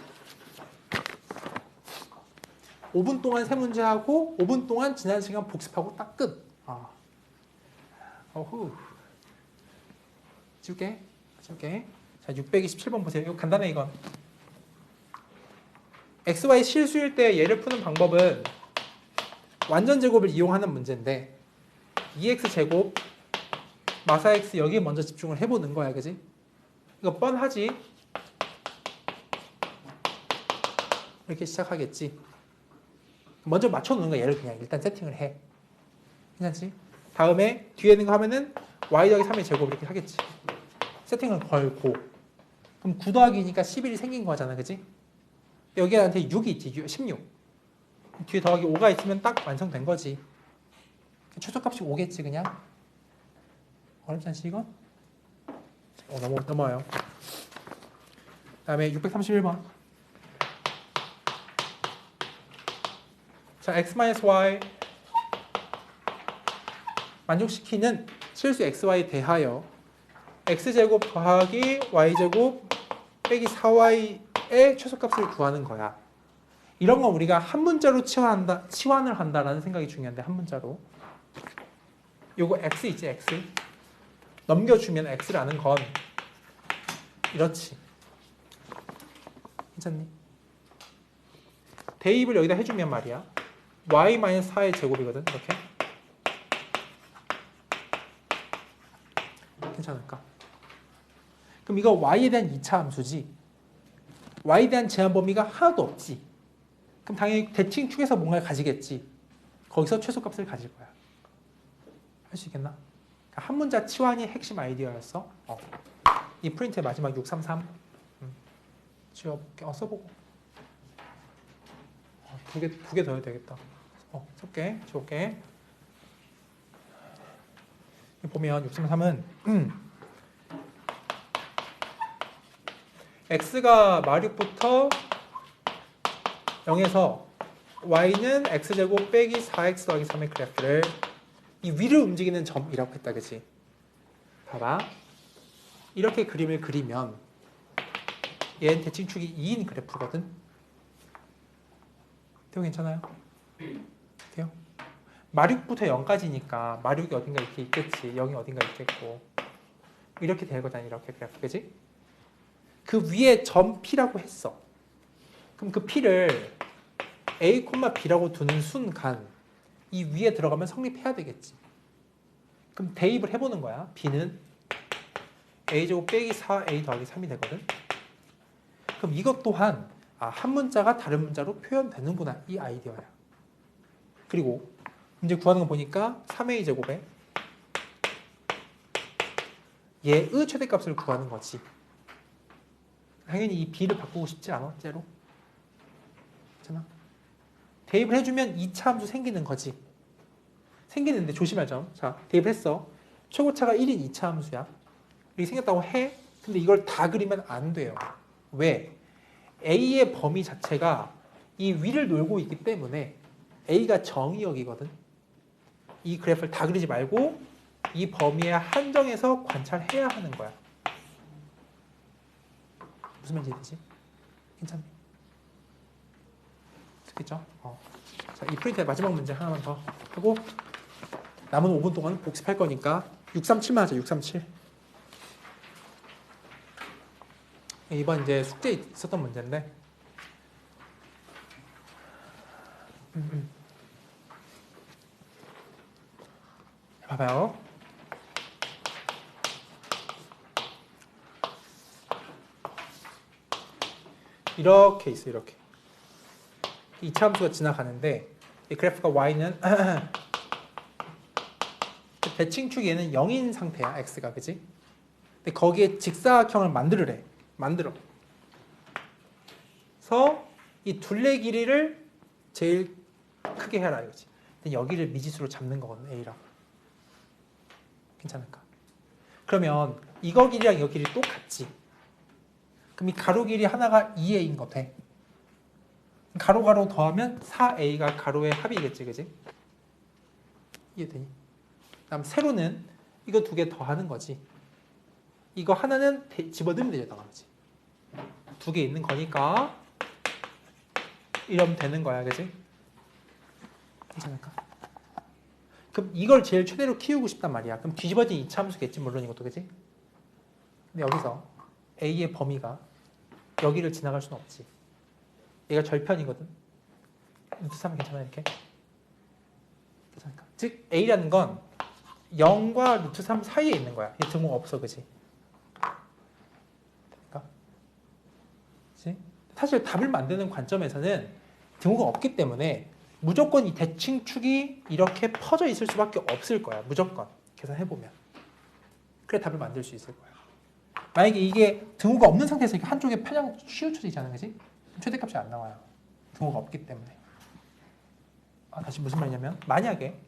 A: 5분 동안 세 문제 하고 5분 동안 지난 시간 복습하고 딱 끝. 어후. 지울게. 자, 627번 보세요. 이거 간단해, 이건. XY 실수일 때 얘를 푸는 방법은 완전 제곱을 이용하는 문제인데 2x 제곱 마사 x 여기에 먼저 집중을 해보는 거야, 그지? 이거 뻔하지? 이렇게 시작하겠지. 먼저 맞춰놓는 거야. 얘를 그냥 일단 세팅을 해. 괜찮지? 다음에 뒤에 있는 거 하면은 y 더하기 3의 제곱 이렇게 하겠지. 세팅을 걸고 그럼 9 더하기니까 11이 생긴 거잖아, 그지? 여기에 나한테 6이 있지, 16. 뒤에 더하기 5가 있으면 딱 완성된 거지. 최소값이 5겠지, 그냥. 어렵지 않지, 이건? 넘어와요. 그 다음에 631번. 자, x-y 만족시키는 실수 xy 대하여 x제곱 더하기 y제곱 빼기 4y의 최소값을 구하는 거야. 이런 건 우리가 한 문자로 치환을 한다라는 생각이 중요한데, 한 문자로. 요거 x 있지, x. 넘겨주면 x라는 건 이렇지. 괜찮니? 대입을 여기다 해주면 말이야. y-4의 제곱이거든, 이렇게. 괜찮을까? 그럼 이거 y에 대한 2차 함수지. y에 대한 제한 범위가 하나도 없지. 그럼 당연히 대칭축에서 뭔가를 가지겠지. 거기서 최소값을 가질 거야. 할 수 있겠나? 한 문자 치환이 핵심 아이디어였어. 이 프린트의 마지막 633. 지워볼게. 써보고. 두 개 더 해야 되겠다. 쓸게. 지울게. 보면 633은 x가 마륙부터 0에서 y는 x제곱 빼기 4x 더하기 3의 그래프를 이 위를 움직이는 점이라고 했다, 그치? 봐봐. 이렇게 그림을 그리면 얘는 대칭축이 2인 그래프거든. 돼요? 괜찮아요? 돼요? 마륙부터 0까지니까 마륙이 어딘가 이렇게 있겠지. 0이 어딘가 있겠고. 이렇게 될 거잖아, 이렇게 그래프, 그치? 그 위에 점 P라고 했어. 그럼 그 P를 A, B라고 두는 순간 이 위에 들어가면 성립해야 되겠지. 그럼 대입을 해보는 거야. B는 A제곱 빼기 4A 더하기 3이 되거든. 그럼 이것 또한 한 문자가 다른 문자로 표현되는구나. 이 아이디어야. 그리고 이제 구하는 거 보니까 3A 제곱에 얘의 최대값을 구하는 거지. 당연히 이 B를 바꾸고 싶지 않아, 째로. 괜찮아? 대입을 해주면 2차 함수 생기는 거지. 생기는데 조심할 점. 자, 대입을 했어. 최고차가 1인 2차 함수야. 이렇게 생겼다고 해. 근데 이걸 다 그리면 안 돼요. 왜? A의 범위 자체가 이 위를 놀고 있기 때문에 A가 정의역이거든. 이 그래프를 다 그리지 말고 이 범위에 한정해서 관찰해야 하는 거야. 무슨 말인지 되지? 괜찮니? 됐겠죠? 자, 이 프린트의 마지막 문제 하나만 더 하고 남은 5분 동안 복습할 거니까 637만 하자. 637. 이번 이제 숙제 있었던 문제인데 봐봐요. 이렇게 있어, 이렇게. 2차 함수가 지나가는데 이 그래프가 y는 대칭축 얘는 0인 상태야 x가 그지? 근데 거기에 직사각형을 만들으래. 만들어. 그래서 이 둘레 길이를 제일 크게 해라 이거지. 근데 여기를 미지수로 잡는 거거든 a라고. 괜찮을까? 그러면 이거 길이랑 이거 길이 똑같지. 그럼 이 가로 길이 하나가 2a인 거 돼. 가로 가로 더하면 4a가 가로의 합이겠지, 그지? 이해되니? 그다음 세로는 이거 두 개 더하는 거지. 이거 하나는 집어넣으면 되잖아, 그지? 두 개 있는 거니까 이러면 되는 거야, 그지? 괜찮을까? 그럼 이걸 제일 최대로 키우고 싶단 말이야. 그럼 뒤집어진 이차함수겠지, 물론 이것도, 그지? 근데 여기서 a의 범위가 여기를 지나갈 수는 없지. 얘가 절편이거든. 루트 3은 괜찮아 이렇게? 괜찮을까? 즉 a라는 건 0과 루트 3 사이에 있는 거야. 얘 등호가 없어, 그지? 그러니까, 그치? 사실 답을 만드는 관점에서는 등호가 없기 때문에 무조건 이 대칭축이 이렇게 퍼져 있을 수밖에 없을 거야. 무조건 계산해보면. 그래 답을 만들 수 있을 거야. 만약에 이게 등호가 없는 상태에서 한쪽에 편향 치우쳐지잖아, 그지? 최대값이 안 나와요. 등호가 없기 때문에. 다시 무슨 말이냐면 만약에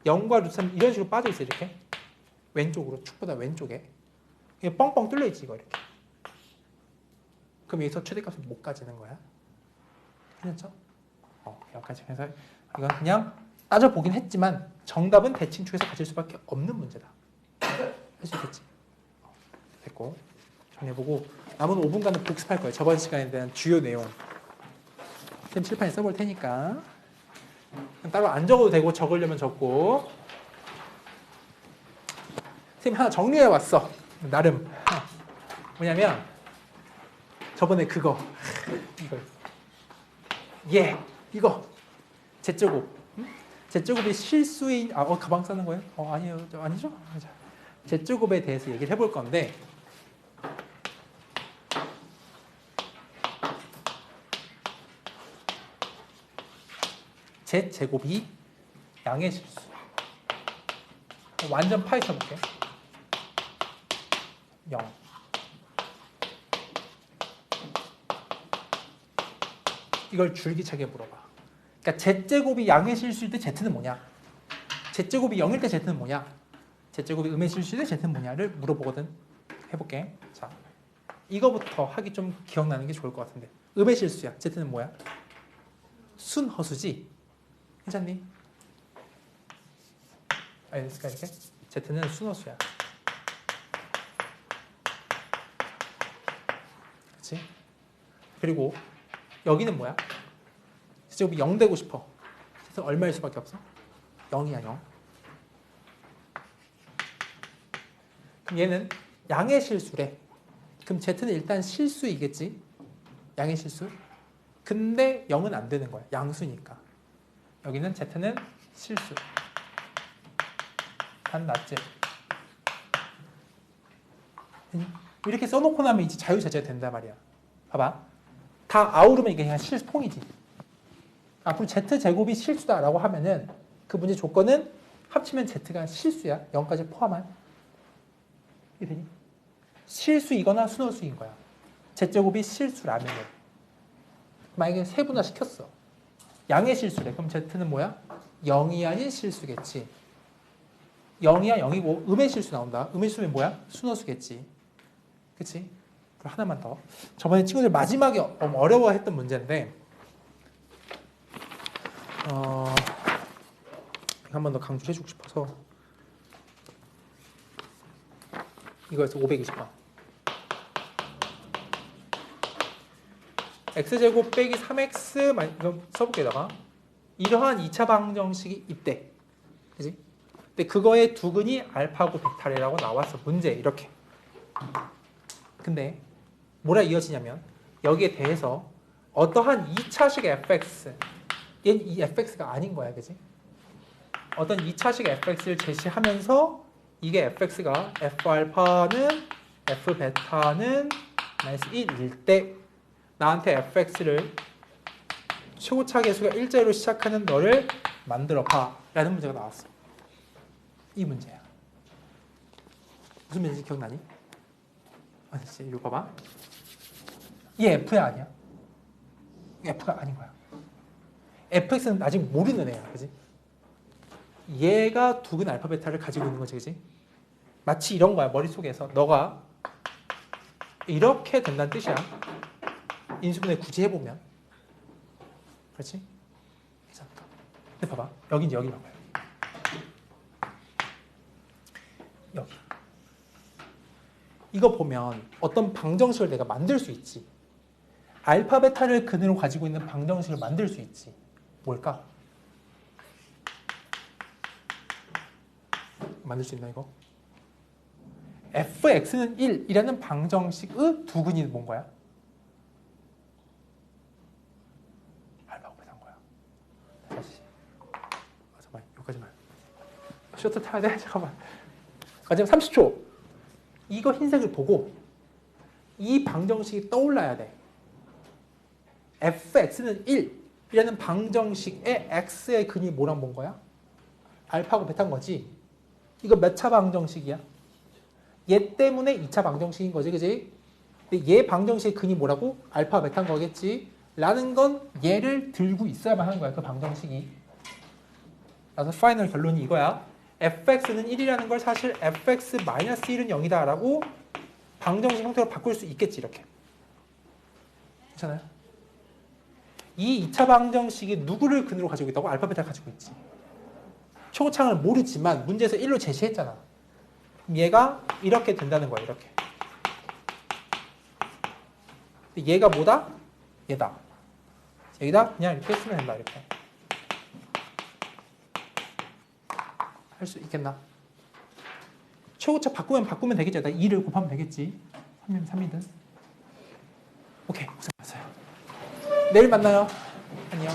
A: 0과 루트 3 이런 식으로 빠져 있어 이렇게 왼쪽으로 축보다 왼쪽에 이게 뻥뻥 뚫려 있지 이거 이렇게. 그럼 여기서 최대값을 못 가지는 거야. 괜찮죠? 여기까지. 그래서 이건 그냥 따져보긴 했지만 정답은 대칭축에서 가질 수밖에 없는 문제다. 할 수 있겠지? 됐고 정리해보고 남은 5분간은 복습할 거예요. 저번 시간에 대한 주요 내용. 쌤 칠판에 써볼 테니까 따로 안 적어도 되고 적으려면 적고. 쌤 하나 정리해왔어. 나름. 뭐냐면 저번에 그거 이거 제제곱. 제제곱이 실수인 가방 싸는 거예요? 아니에요. 아니죠? 제제곱에 대해서 얘기를 해볼 건데 제제곱이 양의 실수. 완전 파이 쳐볼게. 0. 이걸 줄기차게 물어봐. 그러니까 z제곱이 양의 실수일 때 z는 뭐냐? z제곱이 0일 때 z는 뭐냐? z제곱이 음의 실수일 때 z는 뭐냐를 물어보거든. 해볼게. 자, 이거부터 하기 좀 기억나는 게 좋을 것 같은데. 음의 실수야. z는 뭐야? 순허수지? 괜찮니? 알겠을까 이렇게? z는 순허수야. 그렇지? 그리고 여기는 뭐야? z제곱이 0 되고 싶어. z는 얼마일 수밖에 없어? 0이야 0. 그럼 얘는 양의 실수래. 그럼 z는 일단 실수이겠지? 양의 실수. 근데 0은 안 되는 거야. 양수니까. 여기는 z는 실수. 단 낫지. 이렇게 써놓고 나면 이제 자유자재가 된단 말이야. 봐봐. 다 아우르면 이게 그냥 실수통이지. 앞으로 z제곱이 실수다라고 하면은 그 문제 조건은 합치면 z가 실수야. 0까지 포함한. 이게 되니? 실수이거나 순허수인 거야. z제곱이 실수라면은. 만약에 세분화 시켰어. 양의 실수래. 그럼 z는 뭐야? 0이 아닌 실수겠지. 0이야 0이고 음의 실수 나온다. 음의 실수는 뭐야? 순허수겠지. 그치? 그럼 하나만 더. 저번에 친구들 마지막에 어려워했던 문제인데 한 번 더 강조해주고 싶어서 이거에서 520번. x제곱 빼기 3x 이거 써볼게. 다가 이러한 2차 방정식이 있대. 그지? 근데 그거의 두근이 알파고 베타래라고 나왔어. 문제 이렇게. 근데 뭐라 이어지냐면 여기에 대해서 어떠한 2차식 fx 얘는 이 fx가 아닌 거야. 그지? 어떤 2차식 fx를 제시하면서 이게 fx가 f알파는 f베타는 마이너스 1일 때 나한테 fx를 최고차 계수가 1자리로 시작하는 너를 만들어 봐 라는 문제가 나왔어. 이 문제야. 무슨 문제인지 기억나니? 아니지, 이거 봐봐. 얘 F야 아니야? F가 아닌 거야. fx는 아직 모르는 애야, 그지? 얘가 두근 알파 베타를 가지고 있는 거지, 그지? 마치 이런 거야, 머릿속에서. 너가 이렇게 된다는 뜻이야. 인수분해 굳이 해보면. 그렇지? 괜찮다. 근데 봐봐. 여긴지 여기 봐봐요. 여기. 이거 보면 어떤 방정식을 내가 만들 수 있지. 알파 베타를 근으로 가지고 있는 방정식을 만들 수 있지. 뭘까? 만들 수 있나 이거? fx는 1이라는 방정식의 두근이 뭔 거야? 알파고 베타인 거야. 다시. 잠깐만, 여기까지만. 셔터 타야 돼? 잠깐만. 마지막 30초. 이거 흰색을 보고 이 방정식이 떠올라야 돼. fx는 1이라는 방정식의 x의 근이 뭐랑 본 거야? 알파고 베타인 거지. 이거 몇 차 방정식이야? 얘 때문에 2차 방정식인 거지, 그지? 근데 얘 방정식의 근이 뭐라고? 알파 베타인 거겠지? 라는 건 얘를 들고 있어야만 하는 거야, 그 방정식이. 그래서 파이널 결론이 이거야. fx는 1이라는 걸 사실 fx-1은 0이다 라고 방정식 형태로 바꿀 수 있겠지, 이렇게. 괜찮아요? 이 2차 방정식이 누구를 근으로 가지고 있다고? 알파 베타를 가지고 있지. 초고창을 모르지만 문제에서 1로 제시했잖아. 그럼 얘가 이렇게 된다는 거야, 이렇게. 얘가 뭐다? 얘다. 여기다 그냥 이렇게 쓰면 된다, 이렇게. 할 수 있겠나? 최고차 바꾸면 되겠죠. 2를 곱하면 되겠지. 3이면 3이든. 오케이, 고생하셨어요. 내일 만나요. 안녕.